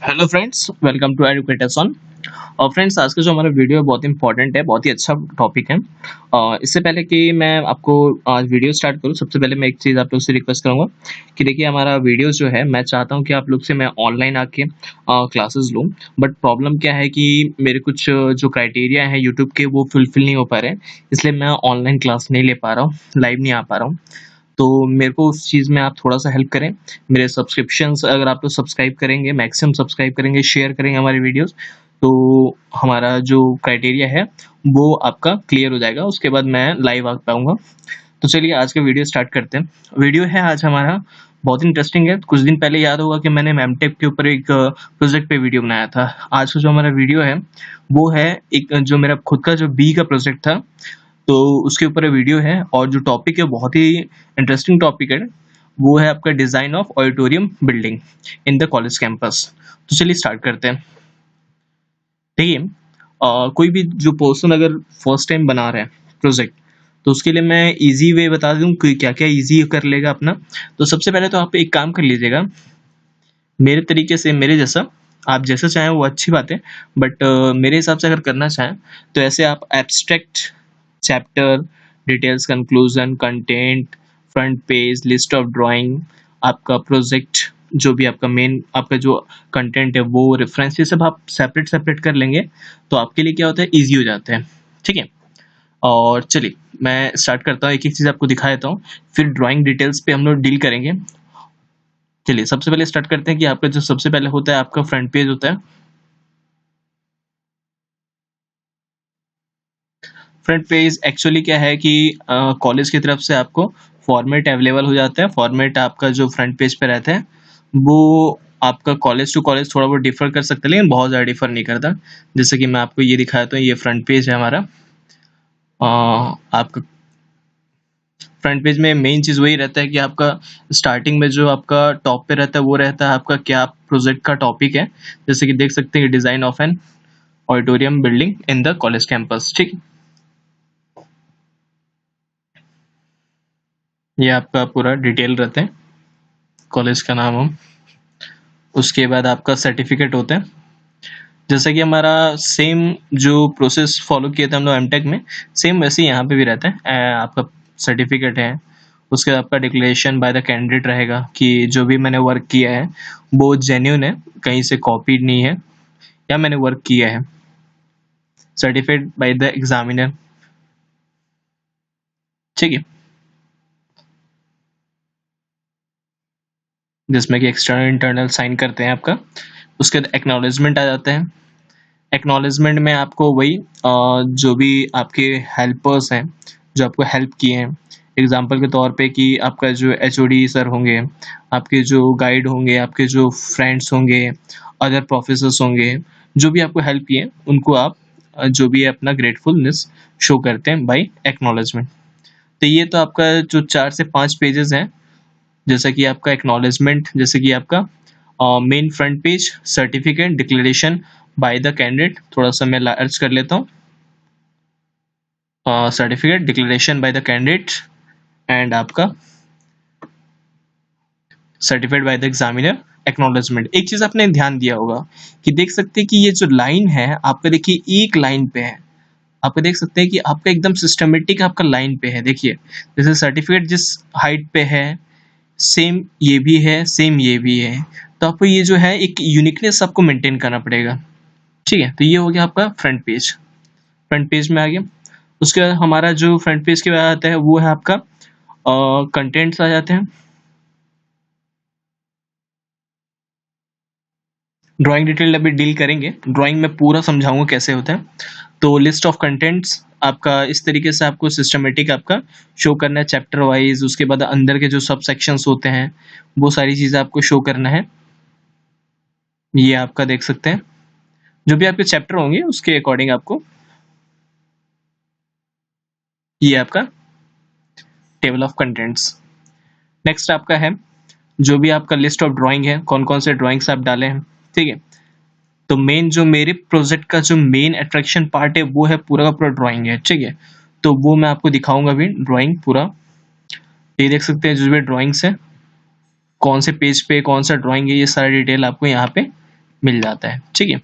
Hello friends, welcome to educatation. और friends, आज का जो हमारा वीडियो है बहुत इंपॉर्टेंट है, बहुत ही अच्छा टॉपिक है। इससे पहले कि मैं आपको आज वीडियो स्टार्ट करूं, सबसे पहले मैं एक चीज़ आप लोग से रिक्वेस्ट करूंगा कि देखिए, हमारा वीडियो जो है मैं चाहता हूं कि आप लोग से मैं ऑनलाइन आके क्लासेस लूं। बट प्रॉब्लम क्या है कि मेरे कुछ जो क्राइटेरिया है यूट्यूब के वो फुलफिल नहीं हो पा रहे हैं, इसलिए मैं ऑनलाइन क्लास नहीं ले पा रहा हूँ, लाइव नहीं आ पा रहा हूँ। तो मेरे को उस चीज़ में आप थोड़ा सा हेल्प करें। मेरे सब्सक्रिप्शंस अगर आप लोग सब्सक्राइब करेंगे, मैक्सिमम सब्सक्राइब करेंगे, शेयर करेंगे हमारे वीडियोस, तो हमारा जो क्राइटेरिया है वो आपका क्लियर हो जाएगा, उसके बाद मैं लाइव आ पाऊंगा। तो चलिए आज का वीडियो स्टार्ट करते हैं। वीडियो है आज हमारा बहुत इंटरेस्टिंग है। कुछ दिन पहले याद होगा कि मैंने मेमटेक के ऊपर एक प्रोजेक्ट पे वीडियो बनाया था। आज का जो हमारा वीडियो है वो है एक जो मेरा खुद का जो बी का प्रोजेक्ट था, तो उसके ऊपर वीडियो है। और जो टॉपिक है बहुत ही इंटरेस्टिंग टॉपिक है, वो है आपका design of auditorium building in the college campus. तो चलिए स्टार्ट करते हैं। देखिए, कोई भी जो पर्सन अगर फर्स्ट टाइम बना रहा है प्रोजेक्ट, तो उसके लिए मैं इजी वे बता दूं कि क्या क्या इजी कर लेगा अपना। तो सबसे पहले तो आप एक काम कर लीजिएगा, मेरे तरीके से, मेरे जैसा। आप जैसा चाहें वो अच्छी बात है, बट मेरे हिसाब से अगर करना चाहें तो ऐसे आप abstract, chapter, details, conclusion, content, front page, list of drawing, आपका प्रोजेक्ट, जो भी आपका मेन आपका जो कंटेंट है वो रेफरेंस, ये सब आप सेपरेट सेपरेट कर लेंगे तो आपके लिए क्या होता है, ईजी हो जाता है। ठीक है। और चलिए मैं स्टार्ट करता हूँ, एक एक चीज़ आपको दिखा देता हूँ, फिर ड्राइंग डिटेल्स पे हम लोग डील करेंगे। चलिए सबसे पहले स्टार्ट करते हैं कि आपका जो सबसे पहले होता है आपका फ्रंट पेज होता है। फ्रंट पेज एक्चुअली क्या है कि कॉलेज की तरफ से आपको फॉर्मेट अवेलेबल हो जाता है। फॉर्मेट आपका जो फ्रंट पेज पे रहता है वो आपका कॉलेज टू कॉलेज थोड़ा बहुत डिफर कर सकता है, लेकिन बहुत ज़्यादा डिफर नहीं करता। जैसे कि मैं आपको ये दिखाया तो ये फ्रंट पेज है हमारा। आपका फ्रंट पेज में मेन चीज़ वही रहता है कि आपका स्टार्टिंग में जो आपका टॉप पे रहता है वो रहता है आपका क्या प्रोजेक्ट का टॉपिक है। जैसे कि देख सकते हैं, design of an auditorium building in the college campus. ठीक, ये आपका पूरा डिटेल रहता है, कॉलेज का नाम हम। उसके बाद आपका सर्टिफिकेट होता है। जैसा कि हमारा सेम जो प्रोसेस फॉलो किया था हम लोग एमटेक में, सेम वैसे ही यहाँ पे भी रहता है। आपका सर्टिफिकेट है, उसके बाद आपका डिक्लेरेशन बाय द कैंडिडेट रहेगा कि जो भी मैंने वर्क किया है वो जेन्युइन है, कहीं से कॉपीड नहीं है, या मैंने वर्क किया है। Certified by the examiner. ठीक है, जिसमें कि एक्सटर्नल इंटरनल साइन करते हैं आपका। उसके बाद एक्नॉलेजमेंट आ जाते हैं। एक्नॉलेजमेंट में आपको वही जो भी आपके हेल्पर्स हैं जो आपको हेल्प किए हैं, एग्जाम्पल के तौर पे कि आपका जो एचओडी सर होंगे, आपके जो गाइड होंगे, आपके जो फ्रेंड्स होंगे, अदर प्रोफेसर्स होंगे, जो भी आपको हेल्प किए उनको आप जो भी है अपना ग्रेटफुलनेस शो करते हैं बाय एक्नॉलेजमेंट। तो ये तो आपका जो 4 से 5 पेजेस हैं। जैसा कि आपका एक्नॉलेजमेंट, जैसे कि आपका main front page, certificate, declaration by the candidate, थोड़ा सा मैं अर्ज कर लेता हूँ। Certificate, declaration by the candidate, and आपका certified by the examiner, acknowledgement. एक चीज आपने ध्यान दिया होगा कि देख सकते हैं कि ये जो लाइन है आपका, देखिए एक लाइन पे है। आपको देख सकते हैं कि आपका एकदम सिस्टमेटिक आपका लाइन पे है। देखिए, जैसे सर्टिफिकेट जिस हाइट पे है, सेम ये भी है, सेम ये भी है। तो आपको ये जो है एक यूनिकनेस आपको मेंटेन करना पड़ेगा। ठीक है, तो ये हो गया आपका फ्रंट पेज। फ्रंट पेज में आ गया। उसके बाद हमारा जो फ्रंट पेज के बाद आता है वो है आपका कंटेंट्स आ जाते हैं। ड्राइंग डिटेल अभी डील करेंगे, ड्राइंग में पूरा समझाऊंगा कैसे होता है। तो लिस्ट ऑफ कंटेंट्स आपका इस तरीके से आपको सिस्टमेटिक आपका शो करना है, चैप्टर वाइज। उसके बाद अंदर के जो सब सेक्शंस होते हैं वो सारी चीज़ें आपको शो करना है। ये आपका देख सकते हैं, जो भी आपके चैप्टर होंगे उसके अकॉर्डिंग आपको, ये आपका टेबल ऑफ कंटेंट्स। नेक्स्ट आपका है जो भी आपका लिस्ट ऑफ ड्राइंग है, कौन कौन से ड्राइंग्स आप डाले हैं। ठीक है, तो मेन जो मेरे प्रोजेक्ट का जो मेन अट्रैक्शन पार्ट है वो है पूरा का पूरा ड्राइंग है। ठीक है, तो वो मैं आपको दिखाऊंगा भी ड्राइंग पूरा। ये देख सकते हैं जो भी ड्राइंग्स है, कौन से पेज पे कौन सा ड्राइंग है, ये सारी डिटेल आपको यहाँ पे मिल जाता है। ठीक है,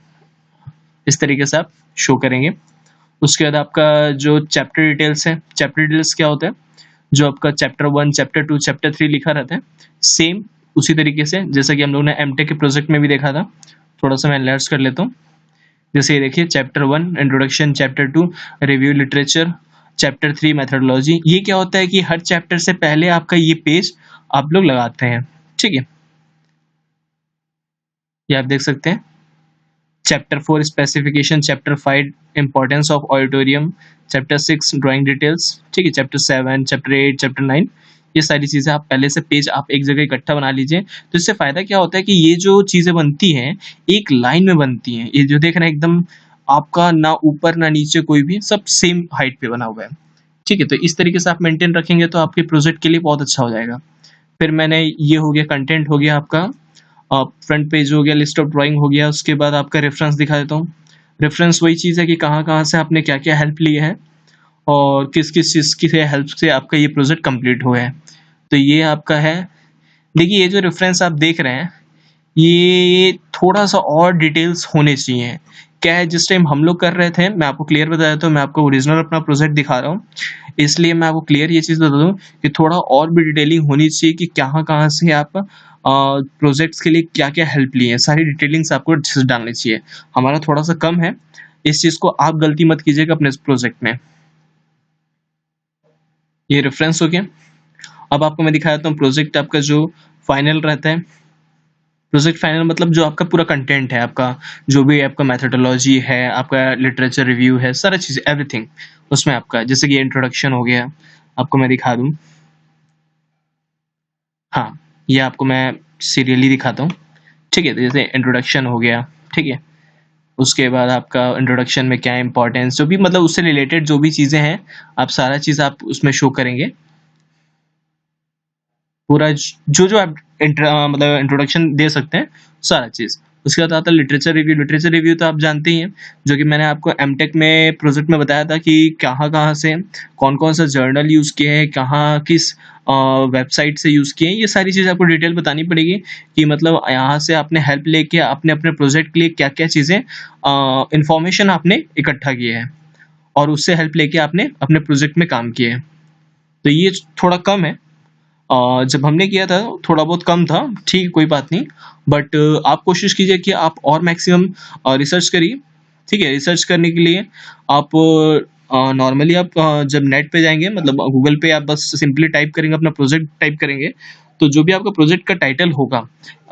इस तरीके से आप शो करेंगे। उसके बाद आपका जो चैप्टर डिटेल्स है, चैप्टर डिटेल्स क्या होता है, जो आपका चैप्टर 1, चैप्टर 2, चैप्टर 3 लिखा रहता है, सेम उसी तरीके से जैसा कि हम लोगों ने एमटेक के प्रोजेक्ट में भी देखा था। थोड़ा सा मैं एनलार्ज कर लेता हूँ। जैसे ये देखिए, chapter 1 introduction, chapter 2 review literature, chapter 3 methodology. ये क्या होता है कि हर चैप्टर से पहले आपका ये पेज आप लोग लगाते हैं। ठीक है, ये आप देख सकते हैं। Chapter 4 specification, chapter 5 importance of auditorium, chapter 6 drawing details. ठीक है, चैप्टर 7, चैप्टर 8, चैप्टर 9, ये सारी चीज़ें आप पहले से पेज आप एक जगह इकट्ठा बना लीजिए। तो इससे फ़ायदा क्या होता है कि ये जो चीज़ें बनती हैं एक लाइन में बनती हैं। ये जो देख रहे हैं एकदम आपका ना ऊपर ना नीचे कोई भी, सब सेम हाइट पे बना हुआ है। ठीक है, तो इस तरीके से आप मेंटेन रखेंगे तो आपके प्रोजेक्ट के लिए बहुत अच्छा हो जाएगा। फिर मैंने ये हो गया, कंटेंट हो गया आपका, फ्रंट पेज हो गया, लिस्ट ऑफ ड्राइंग हो गया। उसके बाद आपका रेफरेंस दिखा देता हूँ। रेफरेंस वही चीज़ है कि कहाँ कहाँ से आपने क्या क्या हेल्प ली है और किस किस चीज़ की हेल्प से आपका ये प्रोजेक्ट कंप्लीट हुआ है। तो ये आपका है। देखिए, ये जो रेफरेंस आप देख रहे हैं, ये थोड़ा सा और डिटेल्स होने चाहिए। क्या है, जिस टाइम हम लोग कर रहे थे, मैं आपको क्लियर बता देता हूँ, मैं आपको ओरिजिनल अपना प्रोजेक्ट दिखा रहा हूँ, इसलिए मैं आपको क्लियर ये चीज़ बता दूँ कि थोड़ा और भी डिटेलिंग होनी चाहिए कि कहाँ कहाँ से आप प्रोजेक्ट्स के लिए क्या क्या हेल्प लिए हैं, सारी डिटेलिंग्स आपको अच्छे से डालनी चाहिए। हमारा थोड़ा सा कम है, इस चीज़ को आप गलती मत कीजिएगा अपने प्रोजेक्ट में। ये रेफरेंस हो गया। अब आपको मैं दिखा देता हूँ प्रोजेक्ट आपका जो फाइनल रहता है। प्रोजेक्ट फाइनल मतलब जो आपका पूरा कंटेंट है, आपका जो भी आपका मेथोडोलॉजी है, आपका लिटरेचर रिव्यू है, सारा चीज़ एवरीथिंग उसमें आपका, जैसे कि इंट्रोडक्शन हो गया, आपको मैं दिखा दूँ। हाँ, ये आपको मैं सीरियली दिखाता हूँ। ठीक है, तो जैसे इंट्रोडक्शन हो गया। ठीक है, उसके बाद आपका इंट्रोडक्शन में क्या इंपॉर्टेंस, जो भी मतलब उससे रिलेटेड जो भी चीज़ें हैं, आप सारा चीज़ आप उसमें शो करेंगे। पूरा जो जो आप मतलब इंट्रोडक्शन दे सकते हैं, सारा चीज़। उसके बाद आता है लिटरेचर रिव्यू। लिटरेचर रिव्यू तो आप जानते ही हैं, जो कि मैंने आपको एमटेक में प्रोजेक्ट में बताया था कि कहाँ कहाँ से कौन कौन सा जर्नल यूज़ किए हैं, कहाँ किस वेबसाइट से यूज़ किए हैं, ये सारी चीज़ आपको डिटेल बतानी पड़ेगी कि मतलब यहाँ से आपने हेल्प लेके आपने अपने प्रोजेक्ट के लिए क्या क्या चीज़ें इंफॉर्मेशन आपने इकट्ठा किए हैं और उससे हेल्प लेके आपने अपने प्रोजेक्ट में काम किए हैं। तो ये थोड़ा कम है, जब हमने किया था थोड़ा बहुत कम था। ठीक, कोई बात नहीं, बट आप कोशिश कीजिए कि आप और मैक्सिमम रिसर्च करिए। ठीक है, रिसर्च करने के लिए आप नॉर्मली आप जब नेट पे जाएंगे, मतलब गूगल पे आप बस सिंपली टाइप करेंगे, अपना प्रोजेक्ट टाइप करेंगे, तो जो भी आपका प्रोजेक्ट का टाइटल होगा,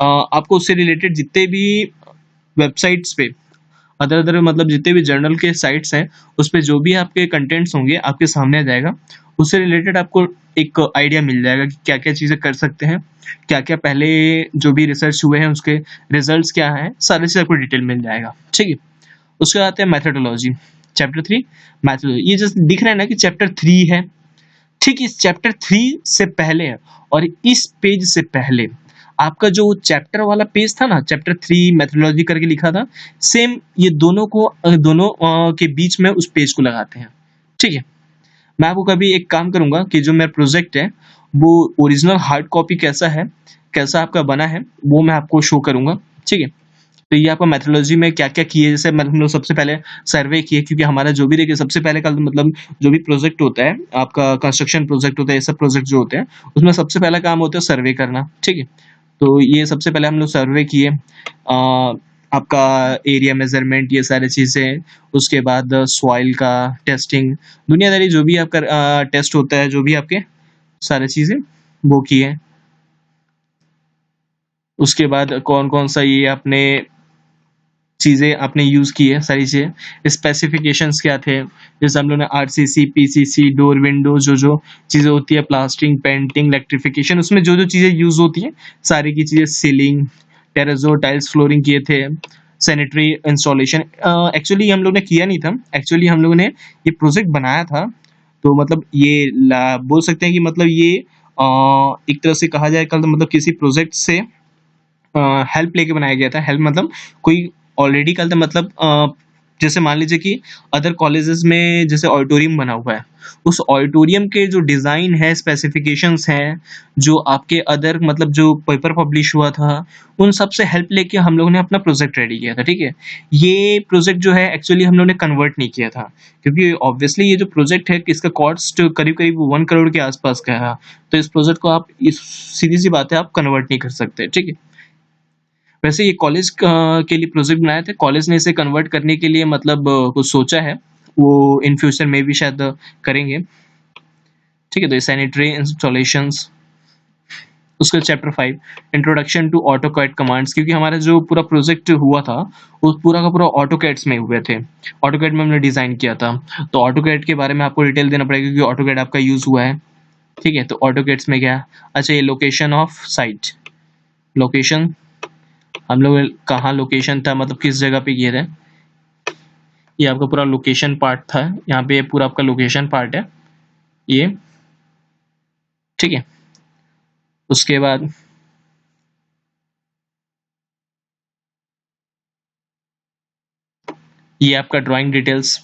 आपको उससे रिलेटेड जितने भी वेबसाइट्स पे अदर अदर मतलब जितने भी जर्नल के साइट्स हैं, उस पे जो भी आपके कंटेंट्स होंगे आपके सामने आ जाएगा। उससे रिलेटेड आपको एक आइडिया मिल जाएगा कि क्या क्या चीज़ें कर सकते हैं, क्या क्या पहले जो भी रिसर्च हुए हैं उसके रिजल्ट्स क्या हैं, सारी चीज़ आपको डिटेल मिल जाएगा। ठीक है, उसके बाद आते हैं मैथोडोलॉजी, चैप्टर 3 मैथोडोलॉजी। ये जैसे दिख रहा है ना कि चैप्टर 3 है, ठीक इस चैप्टर 3 से पहले और इस पेज से पहले आपका जो चैप्टर वाला पेज था ना, चैप्टर 3 मेथोडोलॉजी करके लिखा था, सेम ये दोनों को दोनों के बीच में उस पेज को लगाते हैं। ठीक है, मैं आपको कभी एक काम करूंगा कि जो मेरा प्रोजेक्ट है वो ओरिजिनल हार्ड कॉपी कैसा है, कैसा आपका बना है, वो मैं आपको शो करूंगा। ठीक है, तो ये आपका मेथोडोलॉजी में क्या क्या किए, जैसे हम लोग सबसे पहले सर्वे किए, क्योंकि हमारा जो भी देखिए सबसे पहले का मतलब जो भी प्रोजेक्ट होता है, आपका कंस्ट्रक्शन प्रोजेक्ट होता है, ये सब प्रोजेक्ट जो होते हैं उसमें सबसे पहला काम होता है सर्वे करना। ठीक है, तो ये सबसे पहले हम लोग सर्वे किए, आपका एरिया मेजरमेंट, ये सारी चीज़ें। उसके बाद सॉइल का टेस्टिंग, दुनियादारी जो भी आपका टेस्ट होता है, जो भी आपके सारी चीज़ें वो किए। उसके बाद कौन कौन सा ये आपने चीज़ें आपने यूज़ की है, सारी चीज़ें स्पेसिफिकेशंस क्या थे, जैसे हम लोग ने आरसीसी, पीसीसी, डोर विंडो, जो जो चीज़ें होती है, प्लास्टिंग, पेंटिंग, इलेक्ट्रिफिकेशन, उसमें जो जो चीज़ें यूज़ होती हैं सारी की चीज़ें, सीलिंग, टेरेजो टाइल्स, फ्लोरिंग किए थे, सैनिटरी इंस्टॉलेशन। एक्चुअली हम लोग ने किया नहीं था, एक्चुअली हम लोगों ने ये प्रोजेक्ट बनाया था, तो मतलब ये बोल सकते हैं कि मतलब ये एक तरह से कहा जाए कल, मतलब किसी प्रोजेक्ट से हेल्प लेके बनाया गया था। हेल्प मतलब कोई ऑलरेडी कल मतलब जैसे मान लीजिए कि अदर कॉलेजेस में जैसे ऑडिटोरियम बना हुआ है, उस ऑडिटोरियम के जो डिज़ाइन है, स्पेसिफिकेशंस हैं, जो आपके अदर मतलब जो पेपर पब्लिश हुआ था, उन सब से हेल्प लेके हम लोगों ने अपना प्रोजेक्ट रेडी किया था, ठीक है। ये प्रोजेक्ट जो है एक्चुअली हम लोगों ने कन्वर्ट नहीं किया था, क्योंकि ऑब्वियसली ये जो प्रोजेक्ट है इसका कॉस्ट करीब करीब 1 करोड़ के आसपास का है। तो इस प्रोजेक्ट को आप सीधी सी बात है, आप कन्वर्ट नहीं कर सकते, ठीक है। वैसे ये कॉलेज के लिए प्रोजेक्ट बनाया था, कॉलेज ने इसे कन्वर्ट करने के लिए मतलब कुछ सोचा है, वो इन फ्यूचर में भी शायद करेंगे, ठीक है। तो सैनिटरी इंस्टॉलेशंस, उसके chapter 5 introduction to AutoCAD commands, क्योंकि हमारा जो पूरा प्रोजेक्ट हुआ था वो पूरा का पूरा ऑटोकैड्स में हुए थे, ऑटोकैड में हमने डिज़ाइन किया था। तो ऑटोकैड के बारे में आपको डिटेल देना पड़ेगा क्योंकि ऑटोकैड आपका यूज़ हुआ है, ठीक है। तो ऑटोकैड्स में क्या, अच्छा ये लोकेशन ऑफ साइट, लोकेशन हम लोग कहाँ लोकेशन था, मतलब किस जगह पे किए थे, ये आपका पूरा लोकेशन पार्ट था, यहाँ पे ये पूरा आपका लोकेशन पार्ट है ये, ठीक है। उसके बाद ये आपका ड्राइंग डिटेल्स।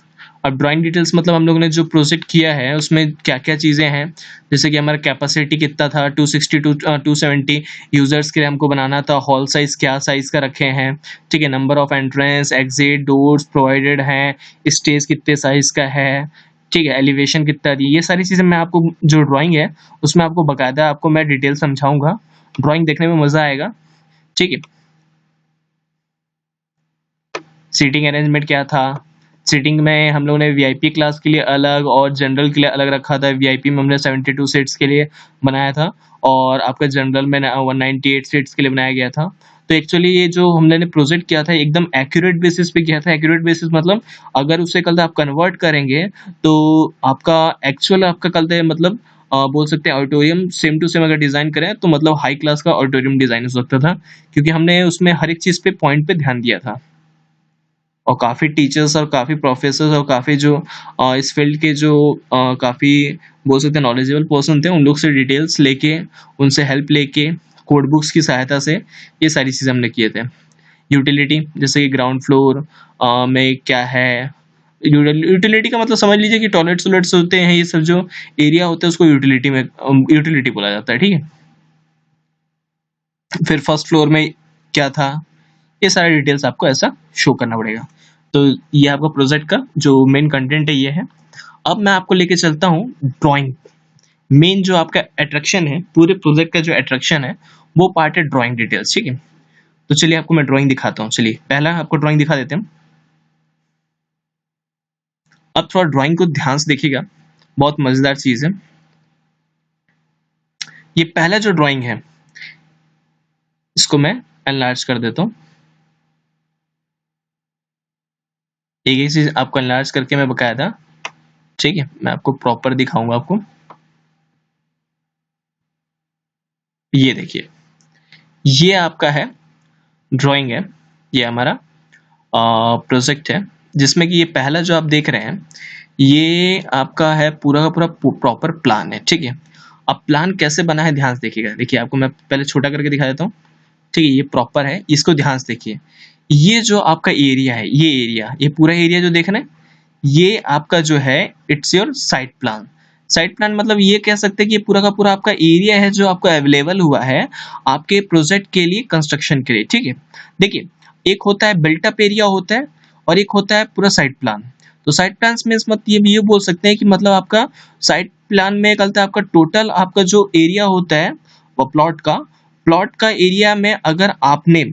अब ड्राइंग डिटेल्स मतलब हम लोगों ने जो प्रोजेक्ट किया है उसमें क्या क्या चीज़ें हैं, जैसे कि हमारा कैपेसिटी कितना था, 260 टू 270 यूजर्स के लिए हमको बनाना था, हॉल साइज क्या साइज का रखे हैं, ठीक है। Number of entrance, exit, doors provided हैं, स्टेज कितने साइज का है, ठीक है। एलिवेशन कितना दी, ये सारी चीज़ें मैं आपको जो ड्राइंग है उसमें आपको बकायदा आपको मैं डिटेल समझाऊंगा, ड्राइंग देखने में मज़ा आएगा, ठीक है। सीटिंग अरेंजमेंट क्या था, सीटिंग में हम लोगों ने वीआईपी क्लास के लिए अलग और जनरल के लिए अलग रखा था। वीआईपी में हमने 72 सीट्स के लिए बनाया था और आपका जनरल में 198 सीट्स के लिए बनाया गया था। तो एक्चुअली ये जो हमने प्रोजेक्ट किया था एकदम एक्यूरेट बेसिस पे किया था। एक्यूरेट बेसिस मतलब अगर उसे कल आप कन्वर्ट करेंगे तो आपका एक्चुअल आपका कल मतलब बोल सकते हैं ऑडिटोरियम सेम टू सेम अगर डिज़ाइन करें तो मतलब हाई क्लास का ऑडिटोरियम डिज़ाइन हो सकता था, क्योंकि हमने उसमें हर एक चीज़ पे पॉइंट पे ध्यान दिया था। और काफ़ी टीचर्स और काफ़ी प्रोफेसर्स और काफ़ी जो इस फील्ड के जो काफ़ी बोल सकते हैं नॉलेजेबल पर्सन थे, उन लोग से डिटेल्स लेके, उनसे हेल्प लेके, कोड बुक्स की सहायता से ये सारी चीज़ें हमने किए थे। यूटिलिटी जैसे कि ग्राउंड फ्लोर में क्या है, यूटिलिटी का मतलब समझ लीजिए कि टॉयलेट्स वॉलेट्स होते हैं, ये सब जो एरिया होता है उसको यूटिलिटी में यूटिलिटी बोला जाता है, ठीक है। फिर फर्स्ट फ्लोर में क्या था, ये सारे डिटेल्स आपको ऐसा शो करना पड़ेगा। तो ये आपका प्रोजेक्ट का जो मेन कंटेंट है ये है। अब मैं आपको लेके चलता हूँ ड्राइंग, मेन जो आपका अट्रैक्शन है, पूरे प्रोजेक्ट का जो अट्रैक्शन है वो पार्ट है ड्राइंग डिटेल्स, ठीक है। तो चलिए आपको मैं ड्राइंग दिखाता हूँ। चलिए पहला आपको ड्राइंग दिखा देते हैं। अब थोड़ा ड्राइंग को ध्यान से देखिएगा, बहुत मजेदार चीज है। ये पहला जो ड्राइंग है इसको मैं एनलार्ज कर देता हूँ, एक एक चीज आपको एनलार्ज करके मैं बकायदा, ठीक है, मैं आपको प्रॉपर दिखाऊंगा आपको। ये देखिए, ये आपका है ड्राइंग है, ये हमारा प्रोजेक्ट है, जिसमें कि ये पहला जो आप देख रहे हैं ये आपका है पूरा का पूरा प्रॉपर प्लान है, ठीक है। अब प्लान कैसे बना है ध्यान से देखिएगा। देखिए आपको मैं पहले छोटा करके दिखा देता हूँ, ठीक है। ये प्रॉपर है, इसको ध्यान से देखिए। ये जो आपका एरिया है, ये एरिया, ये पूरा एरिया जो देख रहे हैं, ये आपका जो है it's your site plan. Site plan मतलब ये कह सकते हैं कि ये पूरा का पूरा आपका एरिया है जो आपको अवेलेबल हुआ है आपके प्रोजेक्ट के लिए, कंस्ट्रक्शन के लिए, ठीक है। देखिए एक होता है बिल्टअप एरिया होता है और एक होता है पूरा साइट प्लान। तो साइट प्लान में मत ये बोल सकते हैं कि मतलब आपका साइट प्लान में कहता है आपका टोटल आपका जो एरिया होता है वो प्लॉट का एरिया में अगर आपने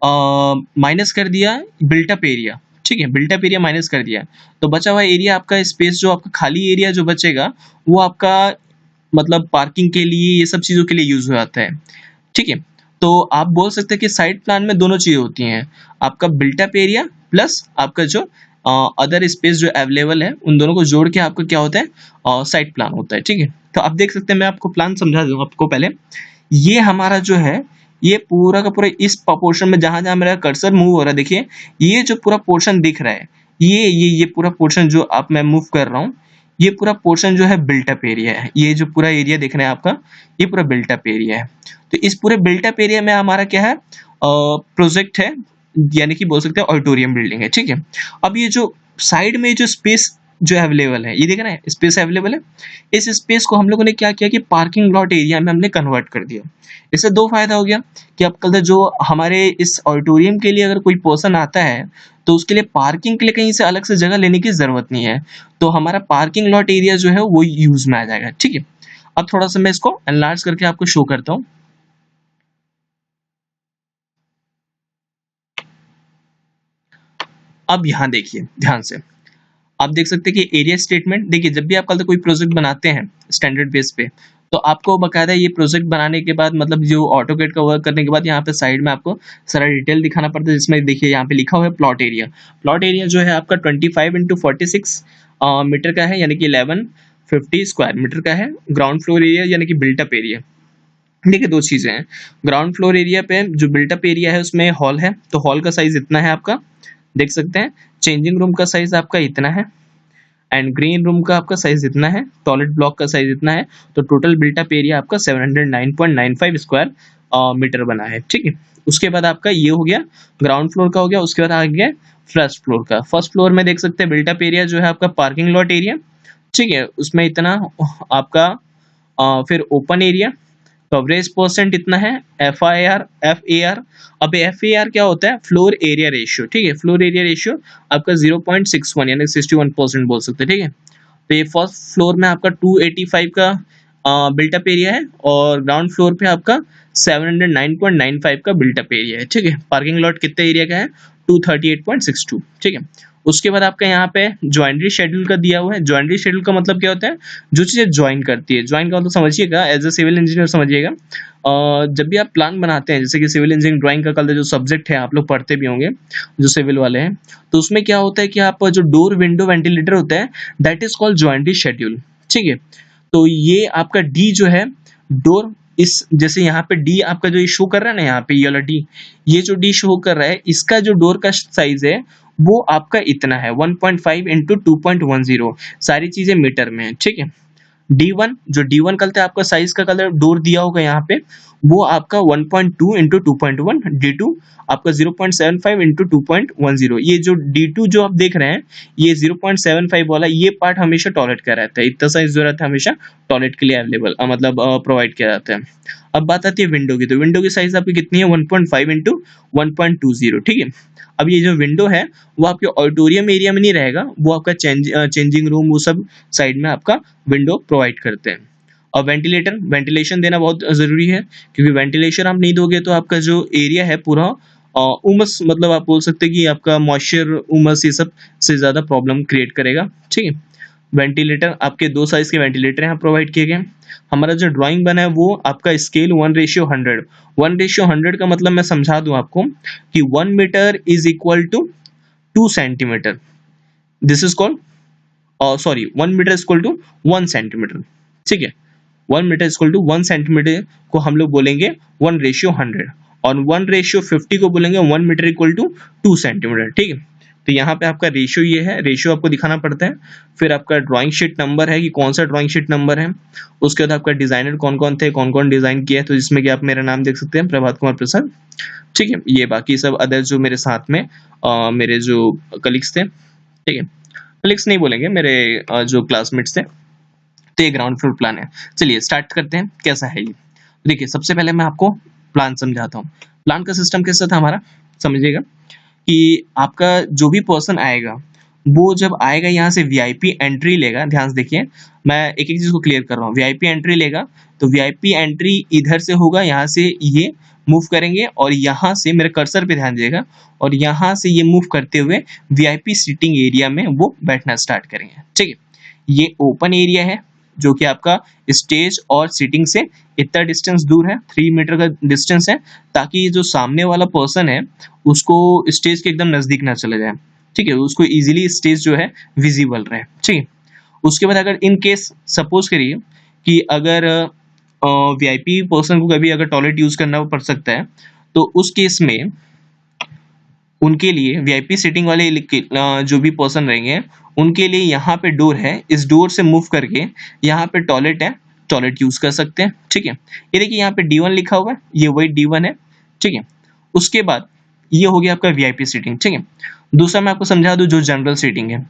माइनस कर दिया बिल्टअप एरिया, ठीक है, बिल्टअप एरिया माइनस कर दिया तो बचा हुआ एरिया आपका स्पेस जो आपका खाली एरिया जो बचेगा वो आपका मतलब पार्किंग के लिए, ये सब चीज़ों के लिए यूज हो जाता है, ठीक है। तो आप बोल सकते हैं कि साइट प्लान में दोनों चीज़ें होती हैं, आपका बिल्टअप एरिया प्लस आपका जो अदर स्पेस जो अवेलेबल है, उन दोनों को जोड़ के आपका क्या होता है, साइट प्लान होता है, ठीक है। तो आप देख सकते हैं, मैं आपको प्लान समझा दूँ आपको पहले। ये हमारा जो है ये पूरा का पूरा इस पोर्शन में जहां जहां मेरा कर्सर मूव हो रहा है, देखिए ये जो पूरा पोर्शन दिख रहा है, ये पूरा पोर्शन जो आप मैं मूव कर रहा हूँ, ये पूरा पोर्शन जो है बिल्टअप एरिया है। ये जो पूरा एरिया दिख रहा है आपका, ये पूरा बिल्टअप एरिया है। तो इस पूरे बिल्टअप एरिया में हमारा क्या है, प्रोजेक्ट है यानी कि बोल सकते हैं ऑडिटोरियम बिल्डिंग है, ठीक है। अब ये जो साइड में जो स्पेस जो अवेलेबल है, ये देख रहे हैं स्पेस अवेलेबल है, इस स्पेस को हम लोगों ने क्या किया कि पार्किंग लॉट एरिया में हमने कन्वर्ट कर दिया। इससे दो फायदा हो गया कि अब कल जो हमारे इस ऑडिटोरियम के लिए अगर कोई पर्सन आता है तो उसके लिए पार्किंग के लिए कहीं से अलग से जगह लेने की जरूरत नहीं है, तो हमारा पार्किंग लॉट एरिया जो है वो यूज में आ जाएगा, ठीक है। अब थोड़ा सा मैं इसको एनलार्ज करके आपको शो करता हूँ। अब यहाँ देखिए ध्यान से, आप देख सकते हैं कि एरिया स्टेटमेंट देखिए, जब भी आप कल कोई प्रोजेक्ट बनाते हैं स्टैंडर्ड बेस पे, तो आपको बकायदा ये प्रोजेक्ट बनाने के बाद मतलब जो ऑटोकेड का वर्क करने के बाद यहाँ पे साइड में आपको सारा डिटेल दिखाना पड़ता है, जिसमें देखिए यहाँ पे लिखा हुआ है प्लॉट एरिया। प्लॉट एरिया जो है आपका 25x46 मीटर का है, यानी कि 1150 स्क्वायर मीटर का है। ग्राउंड फ्लोर एरिया यानी कि बिल्टअप एरिया, देखिए दो चीजें हैं। ग्राउंड फ्लोर एरिया पे जो बिल्टअप एरिया है उसमें हॉल है, तो हॉल का साइज इतना है आपका, देख सकते हैं। चेंजिंग रूम का साइज आपका इतना है, एंड ग्रीन रूम का आपका साइज इतना है, टॉयलेट ब्लॉक का साइज इतना है। तो टोटल बिल्टअप एरिया आपका 709.95 स्क्वायर मीटर बना है, ठीक है। उसके बाद आपका ये हो गया ग्राउंड फ्लोर का हो गया। उसके बाद आ गया फर्स्ट फ्लोर का। फर्स्ट फ्लोर में देख सकते हैं बिल्टअप एरिया जो है आपका पार्किंग लॉट एरिया, ठीक है, उसमें इतना आपका फिर ओपन एरिया, कवरेज परसेंट इतना है, एफ ए आर। अब एफ ए आर क्या होता है, फ्लोर एरिया रेशियो, ठीक है। फ्लोर एरिया रेशियो आपका 0.61 यानी 61% बोल सकते हैं, ठीक है। तो ये फर्स्ट फ्लोर में आपका 285 का बिल्टअप एरिया है, और ग्राउंड फ्लोर पे आपका 709.95 का बिल्टअप एरिया है, ठीक है। पार्किंग लॉट कितने एरिया का है, 238.62, ठीक है। उसके बाद आपका यहाँ पे ज्वाइनरी शेड्यूल का दिया हुआ है। ज्वाइनरी शेड्यूल का मतलब क्या होता है, जो चीजें ज्वाइन करती है। ज्वाइन का मतलब समझिएगा, एज ए सिविल इंजीनियर समझिएगा, जब भी आप प्लान बनाते हैं, जैसे कि सिविल इंजीनियरिंग ड्राइंग का कल जो सब्जेक्ट है आप लोग पढ़ते भी होंगे जो सिविल वाले हैं, तो उसमें क्या होता है कि आप जो डोर विंडो वेंटिलेटर होता है that is called joinery schedule, ठीक है। तो ये आपका डी जो है डोर, इस जैसे यहाँ पे डी आपका जो शो कर रहा है ना, यहाँ पे ये वाला डी, ये जो डी शो कर रहा है इसका जो डोर का साइज है वो आपका इतना है 1.5 इंटू 2.10, सारी चीजें मीटर में है, ठीक है। D1 जो D1 कलता है आपका साइज का कलर डोर दिया होगा यहाँ पे, वो आपका 1.2 इंटू 2.1। D2 आपका 0.75 इंटू 2.10। ये जो D2 जो आप देख रहे हैं, ये 0.75 वाला ये पार्ट हमेशा टॉयलेट का रहता है, इतना साइज जो रहता है हमेशा टॉयलेट के लिए अवेलेबल मतलब प्रोवाइड किया जाता है। अब बात आती है विंडो की, तो विंडो की साइज आपकी कितनी है, 1.5 इंटू 1.20, ठीक है। अब ये जो विंडो है वो आपके ऑडिटोरियम एरिया में नहीं रहेगा, वो आपका चेंजिंग रूम वो सब साइड में आपका विंडो प्रोवाइड करते हैं। और वेंटिलेशन देना बहुत जरूरी है, क्योंकि वेंटिलेशन आप नहीं दोगे तो आपका जो एरिया है पूरा उमस, मतलब आप बोल सकते हैं कि आपका मॉइस्चर उमस ये सब से ज्यादा प्रॉब्लम क्रिएट करेगा, ठीक है। वेंटिलेटर आपके दो साइज के वेंटिलेटर यहाँ प्रोवाइड किए गए। हमारा जो ड्राइंग बना है वो आपका स्केल 1:100। 1:100 का मतलब मैं समझा दूं आपको कि 1 metre is equal to 2 centimetre. This is called sorry 1 metre is equal to 1 centimetre, ठीक है। 1 metre is equal to 1 centimetre को हम लोग बोलेंगे 1:100, और 1:50 को बोलेंगे 1 मीटर इक्वल टू 2 सेंटीमीटर, ठीक है। तो यहाँ पे आपका रेशियो ये है, रेशियो आपको दिखाना पड़ता है। फिर आपका ड्राइंग शीट नंबर है कि कौन सा ड्राइंग शीट नंबर है। उसके बाद आपका डिजाइनर कौन कौन थे, कौन कौन डिजाइन किया है, तो जिसमें कि आप मेरा नाम देख सकते हैं, प्रभात कुमार प्रसाद, ठीक है। ये बाकी सब अदर जो मेरे साथ में मेरे जो कलीग्स थे, ठीक है, कलीग्स नहीं बोलेंगे, मेरे जो क्लासमेट्स थे। तो ये ग्राउंड फ्लोर प्लान है। चलिए स्टार्ट करते हैं, कैसा है ये। देखिए सबसे पहले मैं आपको प्लान समझाता हूँ। प्लान का सिस्टम कैसा था हमारा, समझिएगा कि आपका जो भी पर्सन आएगा वो जब आएगा यहाँ से वीआईपी एंट्री लेगा। ध्यान से देखिए, मैं एक एक चीज को क्लियर कर रहा हूँ। वीआईपी एंट्री लेगा तो वीआईपी एंट्री इधर से होगा, यहाँ से ये मूव करेंगे, और यहाँ से मेरे कर्सर पे ध्यान दीजिएगा, और यहाँ से ये मूव करते हुए वीआईपी सीटिंग एरिया में वो बैठना स्टार्ट करेंगे, ठीक है। ये ओपन एरिया है जो कि आपका स्टेज और सीटिंग से इतना डिस्टेंस दूर है, 3 मीटर का डिस्टेंस है, ताकि जो सामने वाला पर्सन है उसको स्टेज के एकदम नजदीक ना चले जाए, ठीक है, उसको इजीली स्टेज जो है विजिबल रहे, ठीक है। उसके बाद अगर इन केस सपोज करिए कि अगर वीआईपी पर्सन को कभी अगर टॉयलेट यूज करना पड़ सकता है, तो उस केस में उनके लिए वीआईपी सीटिंग वाले जो भी पर्सन रहेंगे उनके लिए यहाँ पे डोर है, इस डोर से मूव करके यहाँ पे टॉयलेट है, टॉयलेट यूज कर सकते हैं, ठीक है। ये देखिए यहाँ पे D1 लिखा हुआ है, ये वही D1 है, ठीक है। उसके बाद ये हो गया आपका वीआईपी सीटिंग, ठीक है। दूसरा मैं आपको समझा दूं जो जनरल सीटिंग है।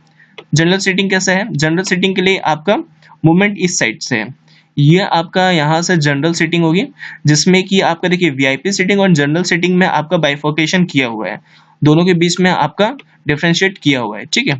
जनरल सीटिंग कैसा है? जनरल सीटिंग के लिए आपका मूवमेंट इस साइड से है। ये आपका यहाँ से जनरल सीटिंग होगी, जिसमें कि आपका देखिए वीआईपी सीटिंग और जनरल सीटिंग में आपका बाइफोकेशन किया हुआ है, दोनों के बीच में आपका डिफरेंशिएट किया हुआ है, ठीक है।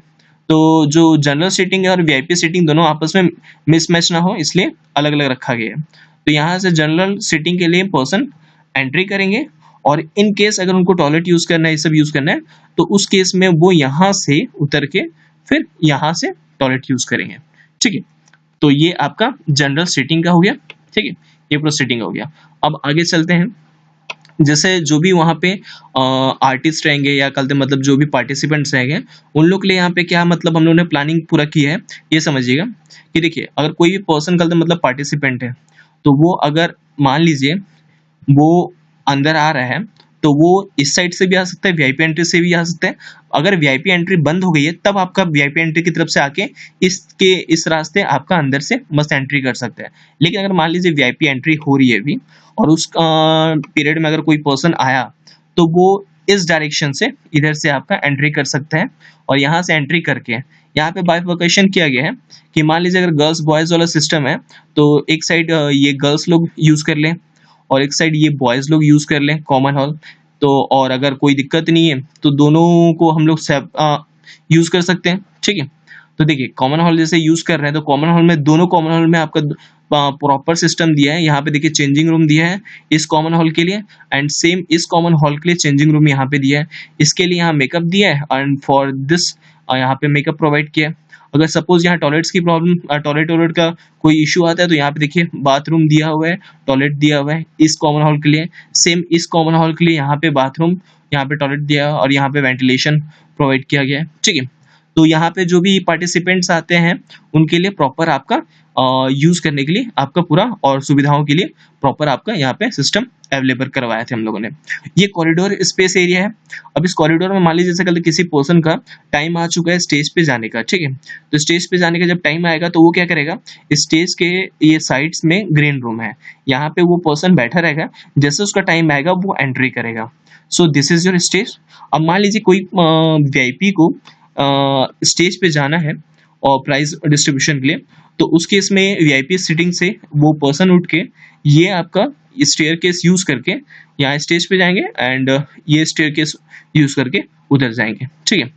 तो जो जनरल सीटिंग है और वीआईपी सीटिंग दोनों आपस में मिसमैच ना हो, इसलिए अलग अलग रखा गया है। तो यहाँ से जनरल सीटिंग के लिए पर्सन एंट्री करेंगे, और इन केस अगर उनको टॉयलेट यूज करना है, ये सब यूज करना है, तो उस केस में वो यहाँ से उतर के फिर यहाँ से टॉयलेट यूज करेंगे, ठीक है। तो ये आपका जनरल सीटिंग का हो गया, ठीक है। ये पूरा सीटिंग हो गया। अब आगे चलते हैं। जैसे जो भी वहाँ पे आर्टिस्ट रहेंगे या कल मतलब जो भी पार्टिसिपेंट्स रहेंगे, उन लोग के लिए यहाँ पे क्या मतलब हम लोगों ने प्लानिंग पूरा की है, ये समझिएगा कि देखिए अगर कोई भी पर्सन कल मतलब पार्टिसिपेंट है, तो वो अगर मान लीजिए वो अंदर आ रहा है, तो वो इस साइड से भी आ सकता है, वीआईपी एंट्री से भी आ सकता है। अगर वीआईपी एंट्री बंद हो गई है, तब आपका वीआईपी एंट्री की तरफ से आके इस रास्ते आपका अंदर से मस्त एंट्री कर सकता है। लेकिन अगर मान लीजिए वीआईपी एंट्री हो रही है अभी, और उस पीरियड में अगर कोई पर्सन आया, तो वो इस डायरेक्शन से इधर से आपका एंट्री कर सकता है, और यहाँ से एंट्री करके यहाँ पे बाइफर्केशन किया गया है कि मान लीजिए अगर गर्ल्स बॉयज वाला सिस्टम है, तो एक साइड ये गर्ल्स लोग यूज कर लें और एक साइड ये बॉयज लोग यूज कर लें कॉमन हॉल। तो और अगर कोई दिक्कत नहीं है तो दोनों को हम लोग यूज कर सकते हैं, ठीक है। तो देखिए कॉमन हॉल जैसे यूज कर रहे हैं, तो कॉमन हॉल में दोनों कॉमन हॉल में आपका प्रॉपर सिस्टम दिया है। यहाँ पे देखिए चेंजिंग रूम दिया है इस कॉमन हॉल के लिए, एंड सेम इस कॉमन हॉल के लिए चेंजिंग रूम यहाँ पे दिया है। इसके लिए यहाँ मेकअप दिया है, एंड फॉर दिस यहाँ पे मेकअप प्रोवाइड किया है। अगर सपोज यहाँ टॉयलेट्स की प्रॉब्लम, टॉयलेट का कोई इशू आता है, तो यहाँ पे देखिए बाथरूम दिया हुआ है, टॉयलेट दिया हुआ है इस कॉमन हॉल के लिए। सेम इस कॉमन हॉल के लिए यहाँ पे बाथरूम, यहाँ पे टॉयलेट दिया है, और यहाँ पे वेंटिलेशन प्रोवाइड किया गया है, ठीक है। तो यहाँ पे जो भी पार्टिसिपेंट्स आते हैं, उनके लिए प्रॉपर आपका यूज करने के लिए आपका पूरा और सुविधाओं के लिए प्रॉपर आपका यहाँ पे सिस्टम अवेलेबल करवाए थे हम लोगों ने। ये कॉरिडोर स्पेस एरिया है। अब इस कॉरिडोर में मान लीजिए जैसे कल किसी पर्सन का टाइम आ चुका है स्टेज पे जाने का, ठीक है। तो स्टेज पे जाने का जब टाइम आएगा, तो वो क्या करेगा, स्टेज के ये साइड्स में ग्रीन रूम है, यहाँ पे वो पर्सन बैठा रहेगा, जैसे उसका टाइम आएगा वो एंट्री करेगा। So this is your stage. अब मान लीजिए कोई वीआईपी को स्टेज पे जाना है और प्राइज डिस्ट्रीब्यूशन के लिए, तो उस केस में वीआईपी सीटिंग से वो पर्सन उठ के ये आपका स्टेयर केस यूज करके यहाँ स्टेज पे जाएंगे, एंड ये स्टेयर केस यूज करके उधर जाएंगे, ठीक है।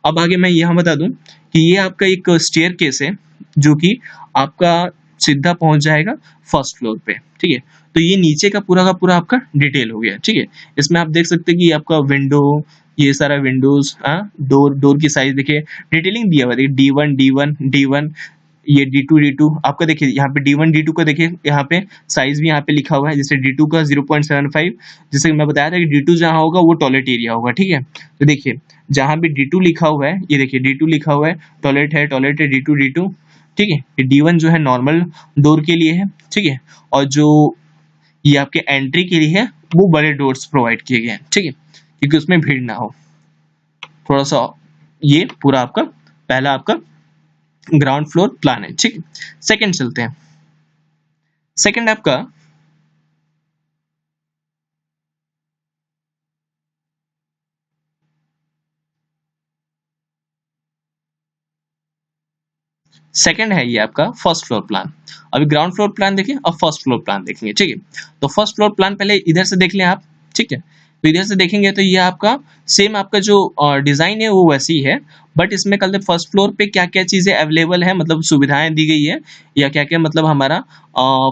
अब आगे मैं यहाँ बता दूं कि ये आपका एक स्टेयर केस है, जो कि आपका सीधा पहुंच जाएगा फर्स्ट फ्लोर पे, ठीक है। तो ये नीचे का पूरा आपका डिटेल हो गया, ठीक है। इसमें आप देख सकते हैं कि आपका विंडो, ये सारा विंडोज, डोर की साइज देखिए, डिटेलिंग दिया हुआ है, D1 ये D2 आपका देखिए यहाँ पे D1 D2 का देखिए यहाँ पे साइज भी यहाँ पे लिखा हुआ है। जैसे D2 का 0.75, जैसे मैं बताया था कि D2 जहाँ होगा वो टॉयलेट एरिया होगा, ठीक है। तो देखिए जहाँ भी D2 लिखा हुआ है, ये देखिए D2 लिखा हुआ है, टॉयलेट है D2, ठीक है। ये D1 जो है नॉर्मल डोर के लिए है, ठीक है। और जो ये आपके एंट्री के लिए है, वो बड़े डोर्स प्रोवाइड किए गए हैं, ठीक है, क्योंकि उसमें भीड़ ना हो थोड़ा सा। ये पूरा आपका पहला आपका ग्राउंड फ्लोर प्लान है, ठीक है। सेकंड चलते हैं। सेकंड आपका सेकंड है ये आपका फर्स्ट फ्लोर प्लान। अभी ग्राउंड फ्लोर प्लान देखिए, अब फर्स्ट फ्लोर प्लान देखेंगे, ठीक है। तो फर्स्ट फ्लोर प्लान पहले इधर से देख लें आप, ठीक है। तो इधर से देखेंगे तो ये आपका सेम आपका जो डिजाइन है वो वैसी है, बट इसमें कल फर्स्ट फ्लोर पे क्या क्या चीजें अवेलेबल है, मतलब सुविधाएं दी गई है या क्या क्या मतलब हमारा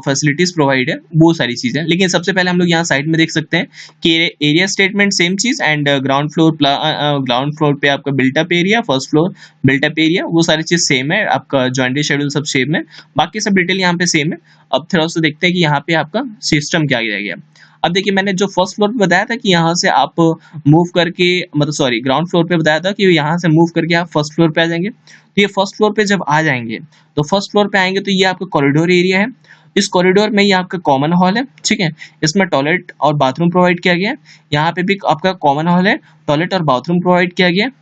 फैसिलिटीज प्रोवाइड है, वो सारी चीजें। लेकिन सबसे पहले हम लोग यहाँ साइड में देख सकते हैं कि एरिया स्टेटमेंट सेम चीज, एंड ग्राउंड फ्लोर पे आपका built up area, first floor built up area, वो सारी चीज सेम है। आपका जॉइंटेड शेड्यूल सब सेम है, बाकी सब डिटेल यहाँ पे सेम है। अब थोड़ा सा देखते हैं कि यहाँ पे आपका सिस्टम क्या रह गया। अब देखिए मैंने जो फर्स्ट फ्लोर पे बताया था कि यहाँ से आप मूव करके, मतलब सॉरी ग्राउंड फ्लोर पे बताया था कि यहाँ से मूव करके आप फर्स्ट फ्लोर पे आ जाएंगे। तो ये फर्स्ट फ्लोर पे जब आ जाएंगे, तो फर्स्ट फ्लोर पे आएंगे तो ये आपका कॉरिडोर एरिया है। इस कॉरिडोर में ये आपका कॉमन हॉल है, ठीक है। इसमें टॉयलेट और बाथरूम प्रोवाइड किया गया है। यहाँ पे भी आपका कॉमन हॉल है, टॉयलेट और बाथरूम प्रोवाइड किया गया है।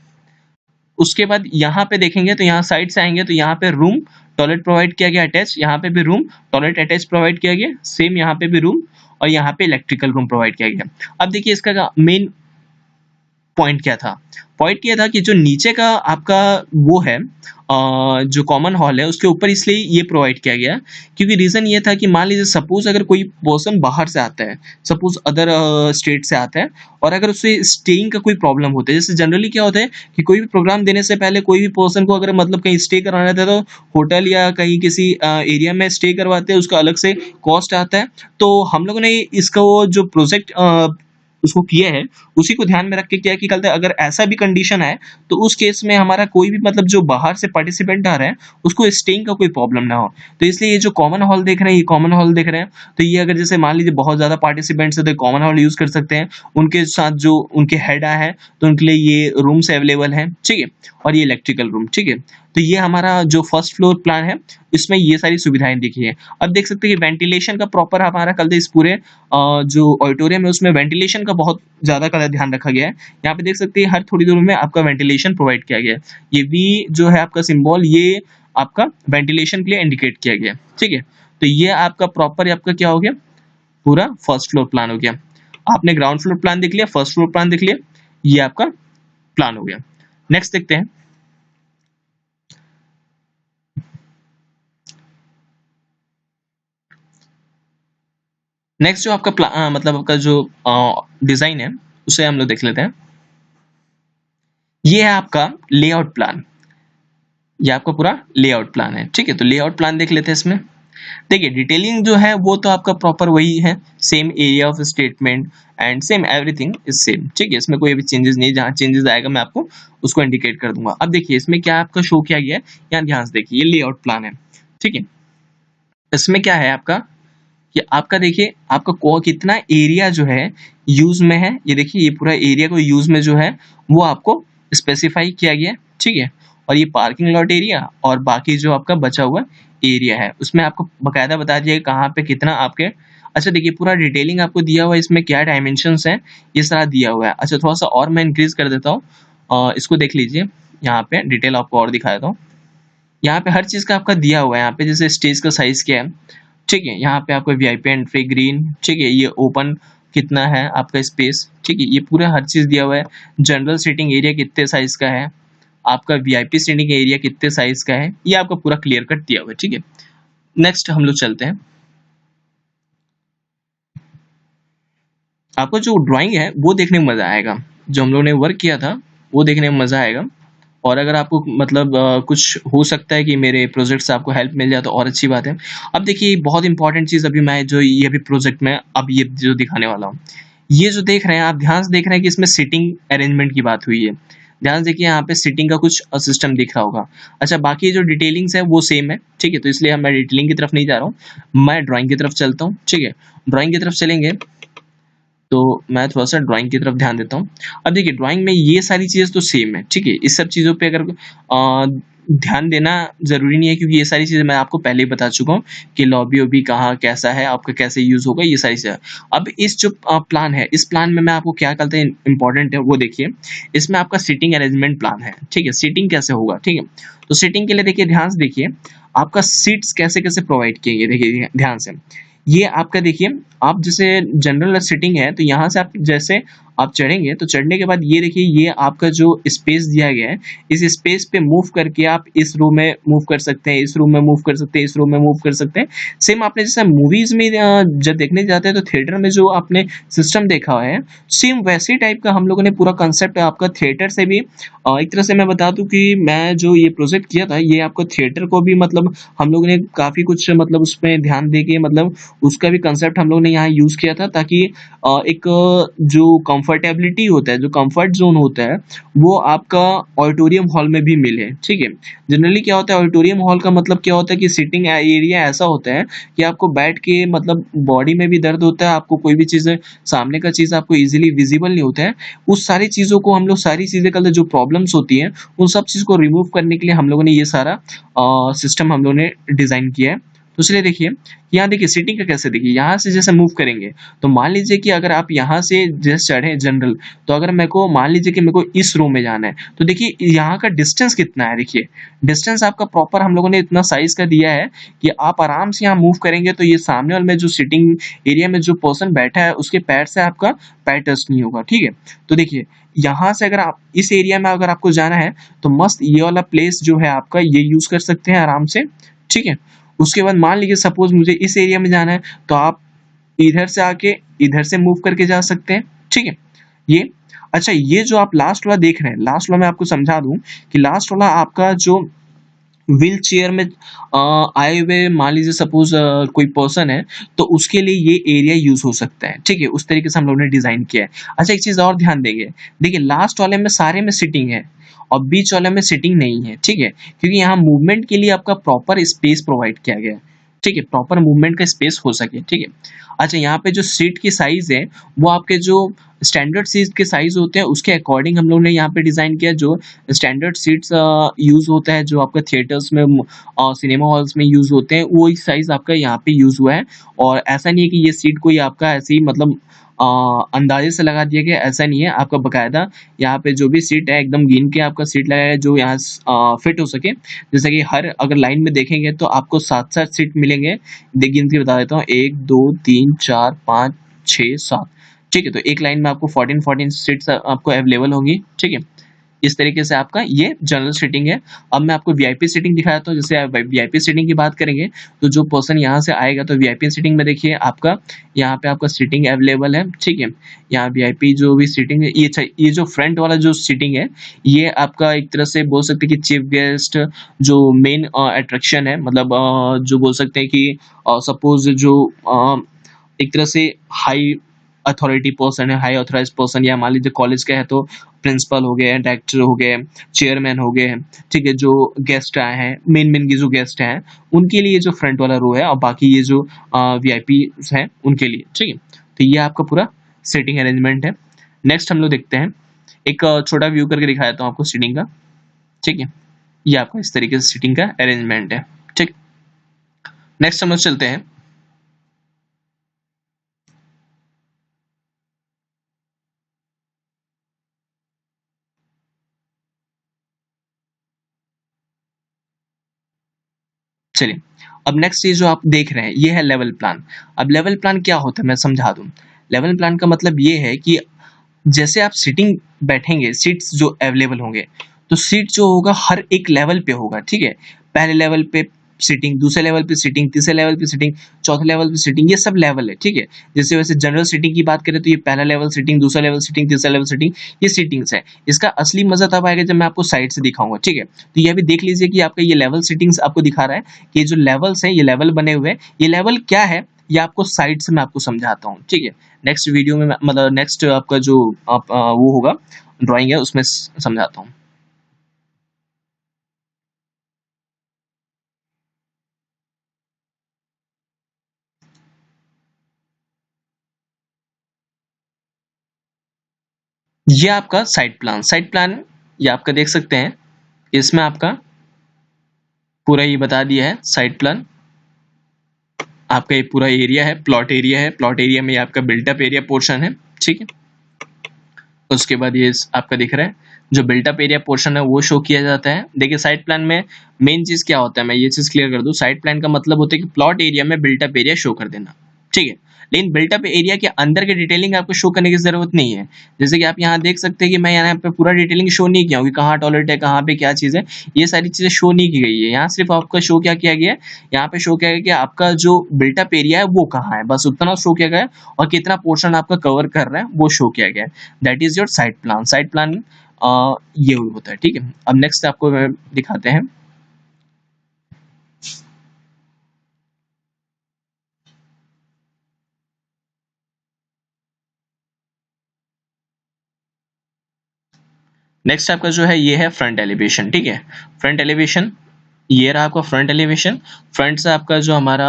उसके बाद यहाँ पे देखेंगे तो यहाँ साइड से आएंगे तो यहाँ पे रूम टॉयलेट प्रोवाइड किया गया अटैच, यहाँ पे भी रूम टॉयलेट अटैच प्रोवाइड किया गया, सेम यहाँ पे भी रूम, और यहाँ पे इलेक्ट्रिकल रूम प्रोवाइड किया गया। अब देखिए इसका मेन पॉइंट क्या था? पॉइंट ये था कि जो नीचे का आपका वो है जो कॉमन हॉल है उसके ऊपर इसलिए ये प्रोवाइड किया गया क्योंकि रीज़न ये था कि मान लीजिए सपोज अगर कोई पर्सन बाहर से आता है, सपोज अदर स्टेट से आता है और अगर उसे स्टेइंग का कोई प्रॉब्लम होता है, जैसे जनरली क्या होता है कि कोई भी प्रोग्राम देने से पहले कोई भी पर्सन को अगर मतलब कहीं स्टे कराना रहता है तो होटल या कहीं किसी एरिया में स्टे करवाते हैं, उसका अलग से कॉस्ट आता है। तो हम लोगों ने इसका वो जो प्रोजेक्ट उसको किया है उसी को ध्यान में रख के किया कि कल तक अगर ऐसा भी कंडीशन है तो उस केस में हमारा कोई भी मतलब जो बाहर से पार्टिसिपेंट आ रहे हैं उसको स्टेइंग का कोई प्रॉब्लम ना हो। तो इसलिए ये जो कॉमन हॉल देख रहे हैं, ये कॉमन हॉल देख रहे हैं, तो ये अगर जैसे मान लीजिए बहुत ज्यादा पार्टिसिपेंट्स है तो कॉमन हॉल यूज कर सकते हैं। उनके साथ जो उनके हेड है तो उनके लिए ये रूम्स अवेलेबल हैं, ठीक है। और ये इलेक्ट्रिकल रूम, ठीक है। तो ये हमारा जो फर्स्ट फ्लोर प्लान है इसमें ये सारी सुविधाएं दिखी है। अब देख सकते हैं कि वेंटिलेशन का प्रॉपर हमारा कल इस पूरे जो ऑडिटोरियम है उसमें वेंटिलेशन का बहुत ज्यादा कल ध्यान रखा गया है। यहाँ पे देख सकते हैं हर थोड़ी दूर में आपका वेंटिलेशन प्रोवाइड किया गया है। ये वी जो है आपका सिंबल ये आपका वेंटिलेशन के लिए इंडिकेट किया गया है, ठीक है। तो ये आपका प्रॉपर आपका क्या हो गया, पूरा फर्स्ट फ्लोर प्लान हो गया। आपने ग्राउंड फ्लोर प्लान देख लिया, फर्स्ट फ्लोर प्लान देख लिया, ये आपका प्लान हो गया। नेक्स्ट देखते हैं। नेक्स्ट जो आपका मतलब आपका जो डिजाइन है उसे हम लोग देख लेते हैं। ये है आपका लेआउट प्लान, ये आपका पूरा लेआउट प्लान है, ठीक है। तो लेआउट प्लान देख लेते हैं। इसमें देखिए डिटेलिंग जो है वो तो आपका प्रॉपर वही है, same area of statement and same everything is same, ठीक है। इसमें कोई भी चेंजेस नहीं, जहां चेंजेस आएगा मैं आपको उसको इंडिकेट कर दूंगा। अब देखिए इसमें क्या आपका शो किया गया है, यहाँ ध्यान से देखिए, ये लेआउट प्लान है, ठीक है। इसमें क्या है आपका कि आपका देखिए आपका कितना एरिया जो है यूज में है, ये देखिए ये पूरा एरिया को यूज में जो है वो आपको स्पेसिफाई किया गया है, ठीक है। और ये पार्किंग लॉट एरिया और बाकी जो आपका बचा हुआ एरिया है उसमें आपको बकायदा बता दिया कहाँ पे कितना आपके। अच्छा देखिए पूरा डिटेलिंग आपको दिया हुआ है, इसमें क्या डायमेंशंस हैं ये सारा दिया हुआ है। अच्छा थोड़ा सा और मैं इंक्रीज कर देता हूँ, इसको देख लीजिए, यहाँ पे डिटेल आपको और दिखा देता हूँ। यहाँ पे हर चीज का आपका दिया हुआ है, यहाँ पे जैसे स्टेज का साइज क्या है, ठीक है। यहाँ पे आपको वीआईपी एंट्री ग्रीन, ठीक है। ये ओपन कितना है आपका स्पेस, ठीक है। ये पूरा हर चीज दिया हुआ है। जनरल सीटिंग एरिया कितने साइज का है, आपका वीआईपी सीटिंग एरिया कितने साइज का है, ये आपका पूरा क्लियर कट दिया हुआ है, ठीक है। नेक्स्ट हम लोग चलते हैं। आपको जो ड्राइंग है वो देखने में मजा आएगा, जो हम लोग ने वर्क किया था वो देखने में मजा आएगा। और अगर आपको मतलब कुछ हो सकता है कि मेरे प्रोजेक्ट से आपको हेल्प मिल जाए तो और अच्छी बात है। अब देखिए बहुत इंपॉर्टेंट चीज अभी मैं जो ये अभी प्रोजेक्ट में अब ये जो दिखाने वाला हूँ, ये जो देख रहे हैं आप ध्यान से देख रहे हैं कि इसमें सीटिंग अरेंजमेंट की बात हुई है। ध्यान से देखिए यहाँ पे सीटिंग का कुछ सिस्टम दिख रहा होगा। अच्छा बाकी जो डिटेलिंग्स है वो सेम है, ठीक है। तो इसलिए मैं डिटेलिंग की तरफ नहीं जा रहा हूँ, मैं ड्राइंग की तरफ चलता हूँ, ठीक है। ड्राइंग की तरफ चलेंगे तो मैं थोड़ा सा ड्राइंग की तरफ ध्यान देता हूँ। अब देखिए ड्राइंग में ये सारी चीज़ें तो सेम है, ठीक है। इस सब चीज़ों पे अगर ध्यान देना जरूरी नहीं है क्योंकि ये सारी चीज़ें मैं आपको पहले ही बता चुका हूँ कि लॉबी ओबी कहाँ कैसा है, आपका कैसे यूज होगा, ये सारी चीज़ें। अब इस जो प्लान है, इस प्लान में मैं आपको क्या करते हैं इंपॉर्टेंट है वो देखिए। इसमें आपका सीटिंग अरेंजमेंट प्लान है, ठीक है। सीटिंग कैसे होगा, ठीक है। तो सीटिंग के लिए देखिए ध्यान से देखिए आपका सीट्स कैसे कैसे प्रोवाइड किए, देखिए ध्यान से। ये आपका देखिए आप जैसे जनरल सिटिंग है तो यहाँ से आप जैसे आप चढ़ेंगे तो चढ़ने के बाद ये देखिए ये आपका जो स्पेस दिया गया है, इस स्पेस पे मूव करके आप इस रूम में मूव कर सकते हैं, इस रूम में मूव कर सकते हैं, इस रूम में मूव कर सकते हैं। सेम आपने जैसे मूवीज में जब देखने जाते हैं तो थिएटर में जो आपने सिस्टम देखा हुआ है, सेम वैसे टाइप का हम लोगों ने पूरा कंसेप्ट आपका थिएटर से भी एक तरह से मैं बता दूं कि मैं जो ये प्रोजेक्ट किया था ये आपको थिएटर को भी मतलब हम लोगों ने काफी कुछ मतलब उसमें ध्यान दे के मतलब उसका भी कंसेप्ट हम लोग ने यहाँ यूज किया था ताकि एक जो कंफर्टेबिलिटी होता है, जो कंफर्ट जोन होता है वो आपका ऑडिटोरियम हॉल में भी मिले, ठीक है। जनरली क्या होता है ऑडिटोरियम हॉल का मतलब क्या होता है कि सीटिंग एरिया ऐसा होता है कि आपको बैठ के मतलब बॉडी में भी दर्द होता है, आपको कोई भी चीज़ सामने का चीज़ आपको इजीली विजिबल नहीं होता है। उस सारी चीज़ों को हम लोग सारी चीज़ें का जो प्रॉब्लम्स होती हैं उन सब चीज़ को रिमूव करने के लिए हम लोगों ने ये सारा सिस्टम हम लोगों ने डिज़ाइन किया है। तो इसलिए देखिए यहाँ देखिए सीटिंग का कैसे, देखिए यहाँ से जैसे मूव करेंगे तो मान लीजिए कि अगर आप यहाँ से जैसे चढ़े जनरल, तो अगर मेरे को मान लीजिए कि मेरे को इस रो में जाना है, तो देखिए यहाँ का डिस्टेंस कितना है, देखिए डिस्टेंस आपका प्रॉपर हम लोगों ने इतना साइज का दिया है कि आप आराम से यहाँ मूव करेंगे तो ये सामने वाले में जो सीटिंग एरिया में जो पर्सन बैठा है उसके पैर से आपका पैर टच नहीं होगा, ठीक है। तो देखिए यहाँ से अगर आप इस एरिया में अगर आपको जाना है तो मस्त ये वाला प्लेस जो है आपका ये यूज कर सकते हैं आराम से, ठीक है। उसके बाद मान लीजिए सपोज मुझे इस एरिया में जाना है तो आप इधर से आके इधर से मूव करके जा सकते हैं, ठीक है। ये अच्छा, ये जो आप लास्ट वाला देख रहे हैं, लास्ट वाला मैं आपको समझा दूं कि लास्ट वाला आपका जो व्हील चेयर में आए हुए मान लीजिए सपोज कोई पर्सन है तो उसके लिए ये एरिया यूज हो सकता है, ठीक है। उस तरीके से हम लोगों ने डिजाइन किया है। अच्छा एक चीज और ध्यान देंगे, देखिए लास्ट वाले में सारे में सिटिंग है और बीच वाले में सिटिंग नहीं है, ठीक है, क्योंकि यहाँ मूवमेंट के लिए आपका प्रॉपर स्पेस प्रोवाइड किया गया है, ठीक है, प्रॉपर मूवमेंट का स्पेस हो सके, ठीक है। अच्छा यहाँ पे जो सीट की साइज है वो आपके जो स्टैंडर्ड सीट के साइज होते हैं उसके अकॉर्डिंग हम लोग ने यहाँ पे डिजाइन किया। जो स्टैंडर्ड सीट्स यूज होता है जो आपका थिएटर्स में सिनेमा हॉल्स में यूज होते हैं वो साइज आपका यहाँ पे यूज हुआ है। और ऐसा नहीं है कि ये सीट कोई आपका ऐसे ही मतलब अंदाजे से लगा दिया गया, ऐसा नहीं है, आपका बकायदा यहाँ पे जो भी सीट है एकदम गिन के आपका सीट लगाया है जो यहाँ फिट हो सके। जैसे कि हर अगर लाइन में देखेंगे तो आपको 7-7 सीट मिलेंगे, गिन के बता देता हूँ, 1 2 3 4 5 6 7, ठीक है। तो एक लाइन में आपको 14 सीट्स आपको अवेलेबल होंगी, ठीक है। इस तरीके से आपका ये जनरल सीटिंग है। अब मैं आपको वीआईपी सीटिंग दिखाता हूँ। जैसे आप वीआईपी सीटिंग की बात करेंगे तो जो पर्सन यहाँ से आएगा तो वीआईपी सीटिंग में देखिए आपका यहाँ पे आपका सीटिंग अवेलेबल है, ठीक है। यहाँ वीआईपी जो भी सीटिंग है ये जो फ्रंट वाला जो सीटिंग है ये आपका एक तरह से बोल सकते हैं कि चीफ गेस्ट जो मेन अट्रैक्शन है, मतलब जो बोल सकते हैं कि सपोज जो एक तरह से हाई अथॉरिटी पर्सन है, हाई ऑथराइज पर्सन, या मान लीजिए कॉलेज का है तो प्रिंसिपल हो गए, डायरेक्टर हो गए, चेयरमैन हो गए, ठीक है, जो गेस्ट आए हैं मेन की जो गेस्ट हैं उनके लिए जो फ्रंट वाला रो है, और बाकी ये जो वीआईपी हैं उनके लिए, ठीक है। तो ये आपका पूरा सीटिंग अरेंजमेंट है। नेक्स्ट हम लोग देखते हैं, एक छोटा व्यू करके दिखा देता हूँ आपको सीटिंग का, ठीक है। ये आपका इस तरीके से सीटिंग का अरेंजमेंट है, ठीक। नेक्स्ट हम लोग चलते हैं, चलिए अब नेक्स्ट चीज जो आप देख रहे हैं ये है लेवल प्लान। अब लेवल प्लान क्या होता है मैं समझा दूं। लेवल प्लान का मतलब ये है कि जैसे आप सीटिंग बैठेंगे, सीट्स जो अवेलेबल होंगे तो सीट जो होगा हर एक लेवल पे होगा, ठीक है। पहले लेवल पे सीटिंग, दूसरे लेवल पे सीटिंग, तीसरे लेवल पे सीटिंग, चौथे लेवल पे सीटिंग, ये सब लेवल है, ठीक है। जैसे वैसे जनरल सीटिंग की बात करें तो ये पहला लेवल सीटिंग, दूसरा लेवल सीटिंग, तीसरा लेवल सीटिंग, ये सीटिंग्स है। इसका असली मजा तब आएगा जब मैं आपको साइड से दिखाऊंगा, ठीक है। तो ये भी देख लीजिए कि आपका ये लेवल सीटिंग्स आपको दिखा रहा है कि जो लेवल्स हैं ये लेवल बने हुए हैं, ये लेवल क्या है ये आपको साइड से मैं आपको समझाता हूँ, ठीक है। नेक्स्ट वीडियो में मतलब नेक्स्ट आपका जो आप वो होगा ड्राइंग है उसमें समझाता हूँ। ये आपका साइड प्लान ये आपका देख सकते हैं, इसमें आपका पूरा ये बता दिया है साइड प्लान। आपका ये पूरा एरिया है, प्लॉट एरिया है, प्लॉट एरिया में ये आपका बिल्टअप एरिया पोर्शन है, ठीक है। उसके बाद ये आपका दिख रहा है जो बिल्टअप एरिया पोर्शन है वो शो किया जाता है। देखिए साइड प्लान में मेन चीज क्या होता है, मैं ये चीज क्लियर कर दूं, साइड प्लान का मतलब होता है कि प्लॉट एरिया में बिल्टअप एरिया शो कर देना, ठीक है। लेकिन बिल्टअप एरिया के अंदर की डिटेलिंग आपको शो करने की जरूरत नहीं है। जैसे कि आप यहाँ देख सकते हैं कि मैं यहाँ पे पूरा डिटेलिंग शो नहीं किया हूँ कि कहाँ टॉयलेट है, कहाँ पे क्या चीज है, ये सारी चीजें शो नहीं की गई है। यहाँ सिर्फ आपका शो क्या किया गया है, यहाँ पे शो किया गया कि आपका जो बिल्टअप एरिया है वो कहाँ है, बस उतना शो किया गया है, और कितना पोर्शन आपका कवर कर रहा है वो शो किया गया है। That is your side plan. Side plan ये होता है, ठीक है। अब नेक्स्ट आपको दिखाते हैं, नेक्स्ट आपका जो है ये है फ्रंट एलिवेशन, ठीक है। फ्रंट एलिवेशन ये रहा आपका फ्रंट एलिवेशन। फ्रंट से आपका जो हमारा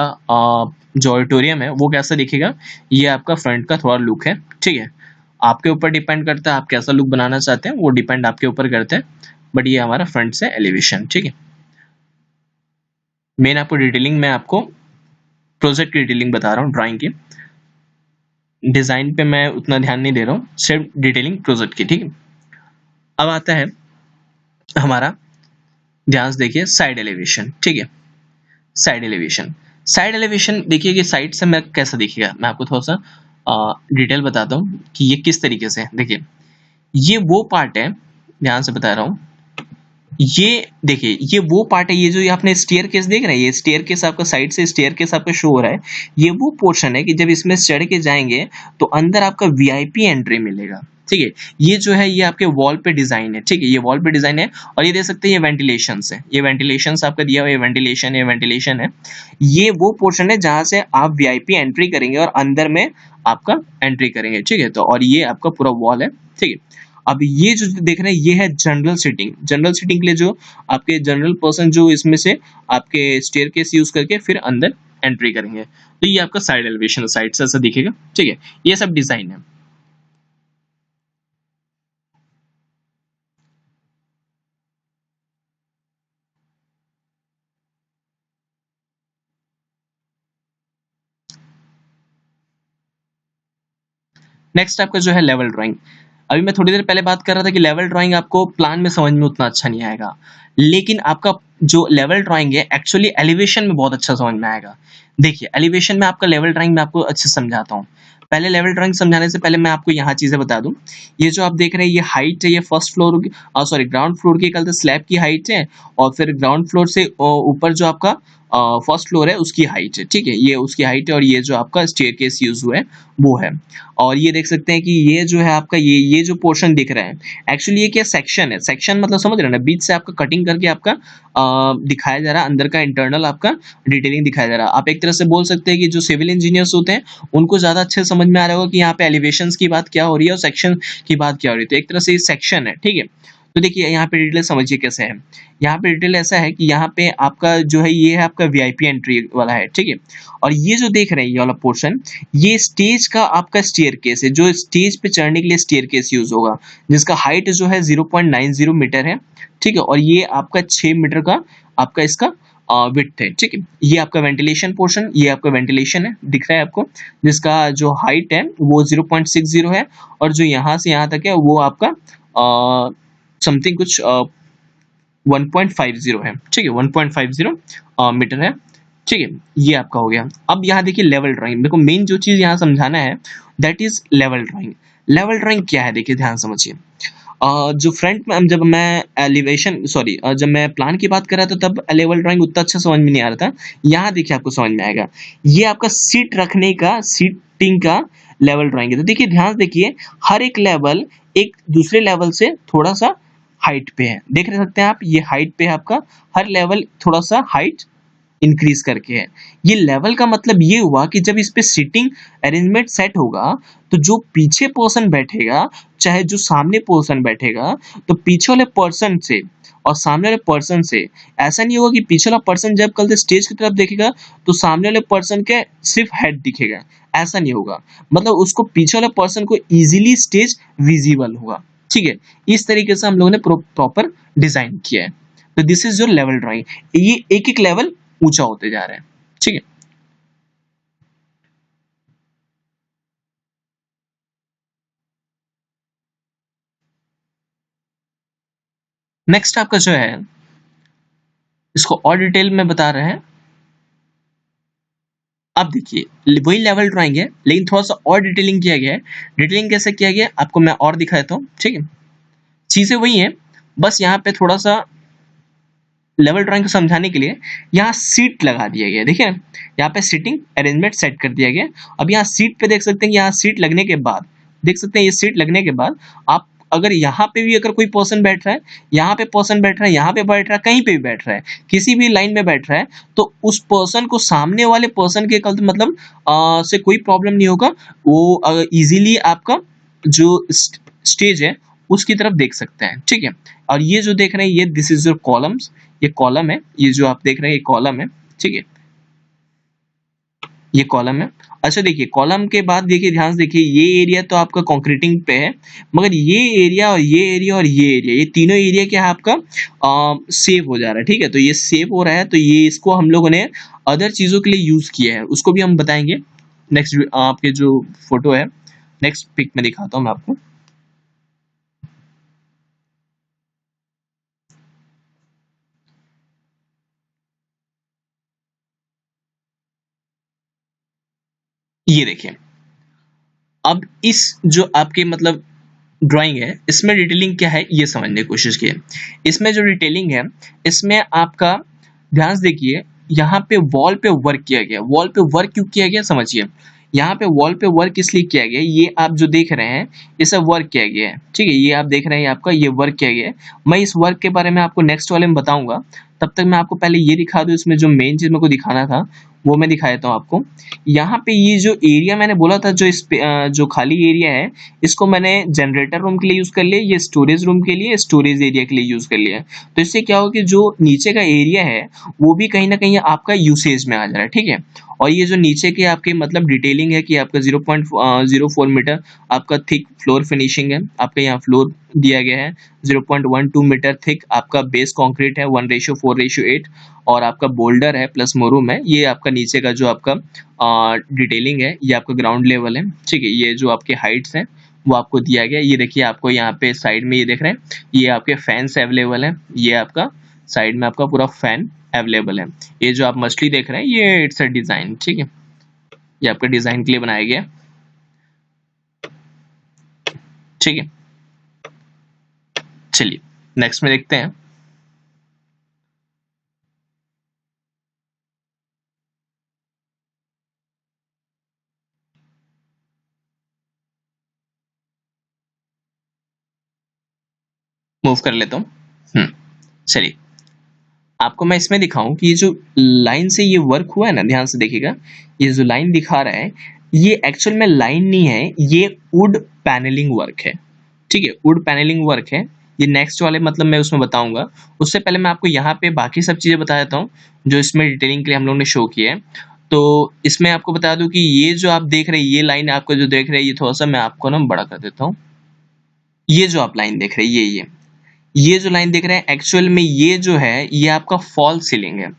जो ऑडिटोरियम है वो कैसा दिखेगा, ये आपका फ्रंट का थोड़ा लुक है, ठीक है। आपके ऊपर डिपेंड करता है आप कैसा लुक बनाना चाहते हैं, वो डिपेंड आपके ऊपर करते हैं, बट ये हमारा फ्रंट से एलिवेशन, ठीक है। मेन आपको डिटेलिंग में आपको प्रोजेक्ट की डिटेलिंग बता रहा हूँ, ड्राइंग की। डिजाइन पे मैं उतना ध्यान नहीं दे रहा हूँ, सिर्फ डिटेलिंग प्रोजेक्ट की, ठीक है। अब आता है हमारा, ध्यान से देखिए, साइड एलिवेशन, ठीक है। साइड एलिवेशन, साइड एलिवेशन देखिए कि साइड से मैं कैसा दिखेगा, मैं आपको थोड़ा सा डिटेल बताता हूँ कि ये किस तरीके से। देखिए ये वो पार्ट है, ध्यान से बता रहा हूँ, ये देखिए ये वो पार्ट है, ये जो ये आपने स्टेयर केस देख रहे हैं, ये स्टेयर केस आपका साइड से स्टेयर केस आपका शो हो रहा है, ये वो पोर्शन है कि जब इसमें चढ़ के जाएंगे तो अंदर आपका वीआईपी एंट्री मिलेगा, ठीक है। ये जो है ये आपके वॉल पे डिजाइन है, ठीक है, ये वॉल पे डिजाइन है। और ये देख सकते हैं ये वेंटिलेशन है, ये वेंटिलेशन आपका दिया हुआ है, वेंटिलेशन है। ये वो पोर्शन है जहां से आप वीआईपी एंट्री करेंगे और अंदर में आपका एंट्री करेंगे, ठीक है। तो और ये आपका पूरा वॉल है, ठीक है। अब ये जो देख रहे हैं ये है जनरल सीटिंग। जनरल सीटिंग के लिए जो आपके जनरल पर्सन जो इसमें से आपके स्टेयरकेस यूज करके फिर अंदर एंट्री करेंगे, तो ये आपका साइड एलिवेशन, साइड से ऐसा दिखेगा, ठीक है। ये सब डिजाइन है। नेक्स्ट आपका जो है लेवल ड्राइंग। अभी मैं थोड़ी देर पहले बात कर रहा था कि लेवल ड्राइंग आपको प्लान में समझ में उतना अच्छा नहीं आएगा, लेकिन आपका जो लेवल ड्राइंग है एक्चुअली एलिवेशन में बहुत अच्छा समझ में आएगा। देखिए एलिवेशन में आपका लेवल ड्राइंग में आपको अच्छे से समझाता हूँ। पहले लेवल ड्राइंग समझाने से पहले मैं आपको यहाँ चीजें बता दूं। ये जो आप देख रहे हैं ये हाइट है, ये फर्स्ट फ्लोर की, सॉरी ग्राउंड फ्लोर की कल स्लैब की हाइट है, और फिर ग्राउंड फ्लोर से ऊपर जो आपका फर्स्ट फ्लोर है उसकी हाइट है, ठीक है, ये उसकी हाइट है। और ये जो आपका स्टेयरकेस यूज हुआ है वो है। और ये देख सकते हैं कि ये जो है आपका ये जो पोर्शन दिख रहा है एक्चुअली ये क्या सेक्शन है, सेक्शन मतलब समझ रहे हैं ना, बीच से आपका कटिंग करके आपका दिखाया जा रहा है, अंदर का इंटरनल आपका डिटेलिंग दिखाया जा रहा है। आप एक तरह से बोल सकते हैं कि जो सिविल इंजीनियर्स होते हैं उनको ज्यादा अच्छे समझ में आ रहा होगा कि यहाँ पे एलिवेशंस की बात क्या हो रही है और सेक्शन की बात क्या हो रही है। तो एक तरह से ये सेक्शन है, ठीक है। तो देखिए यहाँ पे डिटेल समझिए कैसे है। यहाँ पे डिटेल ऐसा है कि यहाँ पे आपका जो है ये है आपका वीआईपी एंट्री वाला है, ठीक है। और ये जो देख रहे हैं ये वाला पोर्शन, ये स्टेज का आपका स्टेयरकेस है, जो स्टेज पे चढ़ने के लिए स्टेयरकेस यूज होगा, जिसका हाइट जो है 0.90 मीटर है, ठीक है। और ये आपका 6 मीटर का आपका इसका विड्थ है, ठीक है। ये आपका वेंटिलेशन पोर्शन, ये आपका वेंटिलेशन है, दिख रहा है आपको, जिसका जो हाइट है वो 0.60 है, और जो यहाँ से यहाँ तक है वो आपका समथिंग कुछ 1.50 है, ठीक है, 1.50 मीटर है, ठीक है। ये आपका हो गया। अब यहाँ देखिए लेवल ड्राइंग, देखो मेन जो चीज यहाँ समझाना है that is level drawing. Level drawing क्या है देखिए ध्यान समझिए। जो फ्रंट में जब मैं एलिवेशन सॉरी जब मैं प्लान की बात कर रहा था तब लेवल ड्राइंग उतना अच्छा समझ में नहीं आ रहा था। यहाँ देखिए आपको समझ में आएगा, ये आपका सीट रखने का, सीटिंग का लेवल ड्राइंग है। तो देखिए ध्यान देखिए, हर एक लेवल एक दूसरे लेवल से थोड़ा सा हाइट पे है, देख रहे सकते हैं आप, ये हाइट पे है आपका, हर लेवल थोड़ा सा हाइट इंक्रीज करके है। ये लेवल का मतलब ये हुआ कि जब इस पे सीटिंग अरेंजमेंट सेट होगा तो जो पीछे पर्सन बैठेगा चाहे जो सामने पर्सन बैठेगा, तो पीछे वाले पर्सन से और सामने वाले पर्सन से ऐसा नहीं होगा कि पीछे वाला पर्सन जब कल स्टेज की तरफ देखेगा तो सामने वाले पर्सन के सिर्फ हेड दिखेगा, ऐसा नहीं होगा। मतलब उसको पीछे वाले पर्सन को इजीली स्टेज विजिबल होगा, ठीक है। इस तरीके से हम लोगों ने प्रॉपर डिजाइन किया है। तो this is your level drawing. ये एक एक लेवल ऊंचा होते जा रहा है, ठीक है। नेक्स्ट आपका जो है इसको और डिटेल में बता रहे हैं। अब देखिए वही लेवल ड्राइंग है लेकिन थोड़ा सा और डिटेलिंग किया गया है। डिटेलिंग कैसे किया गया आपको मैं और दिखा देता हूँ, ठीक है। चीजें वही है, बस यहाँ पे थोड़ा सा लेवल ड्राइंग को समझाने के लिए यहाँ सीट लगा दिया गया। देखिए यहाँ पे सीटिंग अरेंजमेंट सेट कर दिया गया। अब यहाँ सीट पे देख सकते हैं कि यहाँ सीट लगने के बाद, देख सकते हैं ये सीट लगने के बाद आप अगर यहाँ पे भी अगर कोई पर्सन बैठ रहा है, यहाँ पे पर्सन बैठ रहा है, यहाँ पे बैठ रहा है, कहीं पे भी बैठ रहा है, किसी भी लाइन में बैठ रहा है, तो उस पर्सन को सामने वाले पर्सन के मतलब से कोई प्रॉब्लम नहीं होगा। वो इजीली आपका जो स्टेज है उसकी तरफ देख सकते हैं, ठीक है। और ये जो देख रहे हैं ये दिस इज योर कॉलम्स, ये कॉलम है, ये जो आप देख रहे हैं ये कॉलम है, ठीक है, ये कॉलम है। अच्छा देखिए कॉलम के बाद देखिए ध्यान से देखिए, ये एरिया तो आपका कंक्रीटिंग पे है, मगर ये एरिया और ये एरिया और ये एरिया, ये तीनों एरिया क्या है आपका सेव हो जा रहा है, ठीक है। तो ये सेव हो रहा है तो ये इसको हम लोगों ने अदर चीज़ों के लिए यूज़ किया है उसको भी हम बताएंगे। नेक्स्ट आपके जो फोटो है नेक्स्ट पिक में दिखाता हूँ मैं आपको। ये देखिए, अब इस जो आपके मतलब ड्राइंग है इसमें डिटेलिंग क्या है ये समझने की कोशिश कीजिए। इसमें जो डिटेलिंग है इसमें आपका ध्यान से देखिए, यहाँ पे वॉल पे वर्क किया गया। वॉल पे वर्क क्यों किया गया समझिए। यहाँ पे वॉल पे वर्क इसलिए किया गया, ये आप जो देख रहे हैं ये सब वर्क किया गया है, ठीक है। ये आप देख रहे हैं आपका ये वर्क किया गया है। मैं इस वर्क के बारे में आपको नेक्स्ट वाले में बताऊंगा। तब तक मैं आपको पहले ये दिखा दूं, इसमें जो मेन चीज मेरे को दिखाना था वो मैं दिखा देता हूँ आपको। यहाँ पे ये जो एरिया मैंने बोला था, जो जो खाली एरिया है इसको मैंने जनरेटर रूम के लिए यूज कर लिया, ये स्टोरेज रूम के लिए, स्टोरेज एरिया के लिए यूज कर लिया। तो इससे क्या होगा कि जो नीचे का एरिया है वो भी कहीं ना कहीं आपका यूसेज में आ जा रहा है, ठीक है। और ये जो नीचे के आपके मतलब डिटेलिंग है कि आपका 0.04 मीटर आपका थिक फ्लोर फिनिशिंग है, आपका यहाँ फ्लोर दिया गया है 0.12 मीटर थिक, आपका बेस कंक्रीट है 1:4:8 और आपका बोल्डर है प्लस मोरूम है। ये आपका नीचे का जो आपका डिटेलिंग है ये आपका ग्राउंड लेवल है, ठीक है। ये जो आपके हाइट्स हैं वो आपको दिया गया। ये देखिए आपको यहाँ पे साइड में ये देख रहे हैं ये आपके फैंस अवेलेबल है, ये आपका साइड में आपका पूरा फैन अवेलेबल है। ये जो आप मछली देख रहे हैं ये इट्स अ डिजाइन, ठीक है, ये आपके डिजाइन के लिए बनाया गया, ठीक है। चलिए नेक्स्ट में देखते हैं। मूव कर लेता हूँ। चलिए आपको मैं इसमें दिखाऊं कि ये जो लाइन से ये वर्क हुआ है ना, ध्यान से देखिएगा, ये जो लाइन दिखा रहा है ये एक्चुअल में लाइन नहीं है, ये वुड पैनलिंग वर्क है, ठीक है। वुड पैनलिंग वर्क है। ये नेक्स्ट वाले मतलब मैं उसमें बताऊंगा। उससे पहले मैं आपको यहाँ पे बाकी सब चीजें बता देता हूँ जो इसमें डिटेलिंग के लिए हम लोगों ने शो किए हैं। तो इसमें आपको बता दूं कि ये जो आप देख रहे हैं ये लाइन आपको जो देख रहे हैं ये थोड़ा सा मैं आपको ना बड़ा कर देता हूँ। ये जो आप लाइन देख रहे हैं ये जो लाइन देख रहे हैं एक्चुअल में ये जो है ये आपका फॉल सीलिंग है।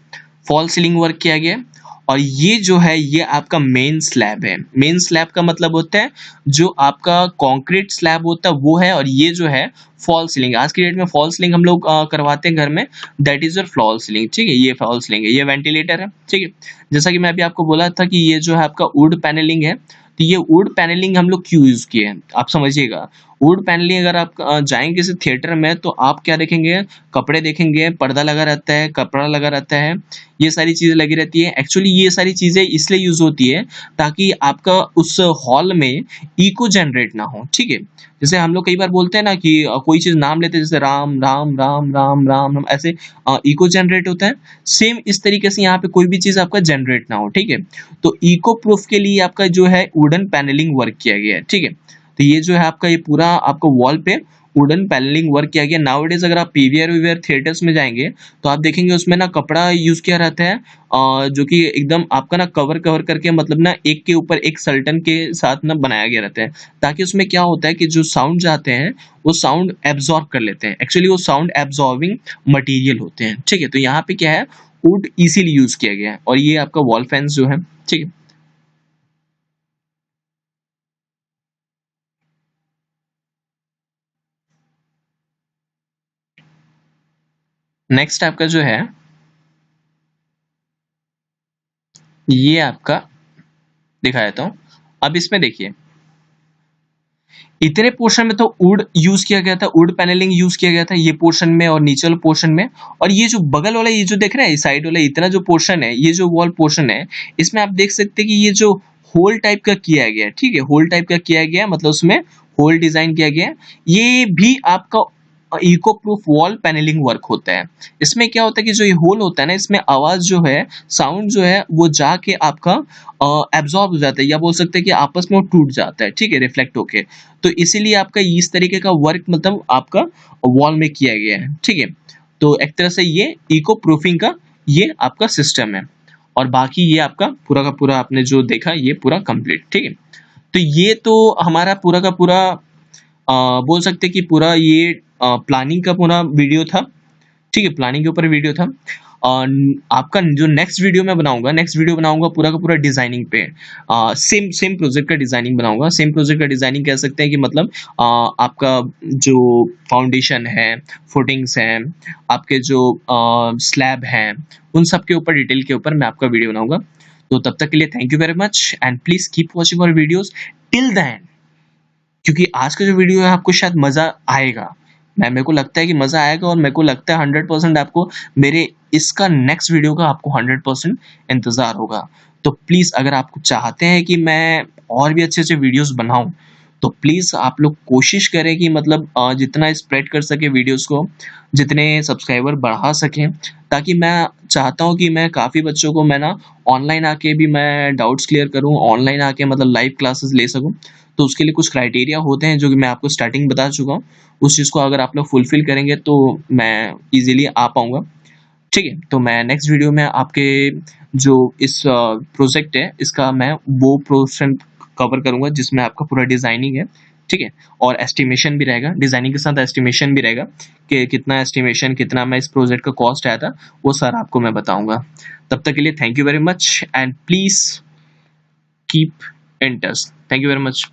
फॉल सीलिंग वर्क किया गया है। और ये जो है ये आपका मेन स्लैब है। मेन स्लैब का मतलब होता है जो आपका कंक्रीट स्लैब होता है वो है, और ये जो है फॉल सीलिंग। आज की डेट में फॉल सीलिंग हम लोग करवाते हैं घर में, that is your fall ceiling, ठीक है। ये फॉल सीलिंग है, ये वेंटिलेटर है, ठीक है। जैसा कि मैं अभी आपको बोला था कि ये जो है आपका वुड पैनलिंग है। तो ये वुड पैनलिंग हम लोग क्यों यूज किए हैं आप समझिएगा। वुड पैनलिंग अगर आप जाएंगे किसी थिएटर में तो आप क्या देखेंगे, कपड़े देखेंगे, पर्दा लगा रहता है, कपड़ा लगा रहता है, ये सारी चीजें लगी रहती है। एक्चुअली ये सारी चीजें इसलिए यूज होती है ताकि आपका उस हॉल में इको जनरेट ना हो, ठीक है। जैसे हम लोग कई बार बोलते हैं ना कि कोई चीज नाम लेते हैं जैसे राम राम राम राम राम राम, ऐसे इको जनरेट होता है। सेम इस तरीके से यहाँ पे कोई भी चीज आपका जनरेट ना हो, ठीक है। तो इको प्रूफ के लिए आपका जो है वुडन पैनलिंग वर्क किया गया है, ठीक है। तो ये जो है आपका ये पूरा आपका वॉल पे वुडन पैनलिंग वर्क किया गया। नाउअडेज अगर आप पीवीआर वीवीआर थिएटर्स में जाएंगे तो आप देखेंगे उसमें ना कपड़ा यूज किया रहता है, जो कि एकदम आपका ना कवर कवर करके मतलब ना एक के ऊपर एक सल्टन के साथ ना बनाया गया रहता है, ताकि उसमें क्या होता है कि जो साउंड जाते हैं वो साउंड एब्जॉर्ब कर लेते हैं। एक्चुअली वो साउंड एब्जॉर्बिंग मटीरियल होते हैं, ठीक है। तो यहाँ पे क्या है वुड इजीली यूज किया गया है। और ये आपका वॉल फैंस जो है, ठीक है। नेक्स्ट आपका जो है ये आपका दिखा देता हूँ। अब इसमें देखिए इतने पोर्शन में तो वुड यूज किया गया था, वुड पैनलिंग यूज किया गया था ये पोर्शन में और नीचे वाले पोर्शन में। और ये जो बगल वाला ये जो देख रहे हैं साइड वाला इतना जो पोर्शन है, ये जो वॉल पोर्शन है, इसमें आप देख सकते हैं कि ये जो होल टाइप का किया गया है, ठीक है। होल टाइप का किया गया मतलब उसमें होल डिजाइन किया गया है। ये भी आपका echo proof wall panelling work होता है। इसमें क्या होता है कि जो ये होल होता है ना, इसमें आवाज जो है, साउंड जो है वो जाके आपका एब्जॉर्ब हो जाता है, या बोल सकते हैं कि आपस में वो टूट जाता है, ठीक है, रिफ्लेक्ट होके। तो इसीलिए आपका इस तरीके का वर्क मतलब आपका वॉल में किया गया है, ठीक है। तो एक तरह से ये इको प्रूफिंग का ये आपका सिस्टम है। और बाकी ये आपका पूरा का पूरा आपने जो देखा ये पूरा कंप्लीट, ठीक है। तो ये तो हमारा पूरा का पूरा बोल सकते हैं कि पूरा ये प्लानिंग का पूरा वीडियो था, ठीक है, प्लानिंग के ऊपर वीडियो था। आपका जो नेक्स्ट वीडियो मैं बनाऊंगा पूरा का पूरा डिजाइनिंग पे। सेम सेम प्रोजेक्ट का डिजाइनिंग बनाऊंगा। सेम प्रोजेक्ट का डिजाइनिंग कह सकते हैं कि मतलब आपका जो फाउंडेशन है, फुटिंग्स हैं, आपके जो स्लैब हैं, उन सब के ऊपर डिटेल के ऊपर मैं आपका वीडियो बनाऊंगा। तो तब तक के लिए thank you very much and please keep watching our videos till the end, क्योंकि आज का जो वीडियो है आपको शायद मजा आएगा। मेरे को लगता है कि मजा आएगा, और मेरे को लगता है 100% आपको मेरे इसका नेक्स्ट वीडियो का आपको 100% इंतजार होगा। तो प्लीज अगर आपको चाहते हैं कि मैं और भी अच्छे अच्छे वीडियोस बनाऊं, तो प्लीज आप लोग कोशिश करें कि मतलब जितना स्प्रेड कर सके वीडियोस को, जितने सब्सक्राइबर बढ़ा सकें, ताकि मैं चाहता हूं कि मैं काफी बच्चों को मैं ना ऑनलाइन आके भी मैं डाउट्स क्लियर करूं, ऑनलाइन आके मतलब लाइव क्लासेस ले सकूं। तो उसके लिए कुछ क्राइटेरिया होते हैं जो कि मैं आपको स्टार्टिंग बता चुका हूँ। उस चीज़ को अगर आप लोग फुलफिल करेंगे तो मैं इजीली आ पाऊंगा। ठीक है, तो मैं नेक्स्ट वीडियो में आपके जो इस प्रोजेक्ट है इसका मैं वो पोर्शन कवर करूंगा जिसमें आपका पूरा डिजाइनिंग है। ठीक है, और एस्टिमेशन भी रहेगा, डिजाइनिंग के साथ एस्टिमेशन भी रहेगा कि कितना एस्टिमेशन, कितना मैं इस प्रोजेक्ट का कॉस्ट आया था, वो सारा आपको मैं बताऊंगा। तब तक के लिए thank you very much and please keep in touch. Thank you very much.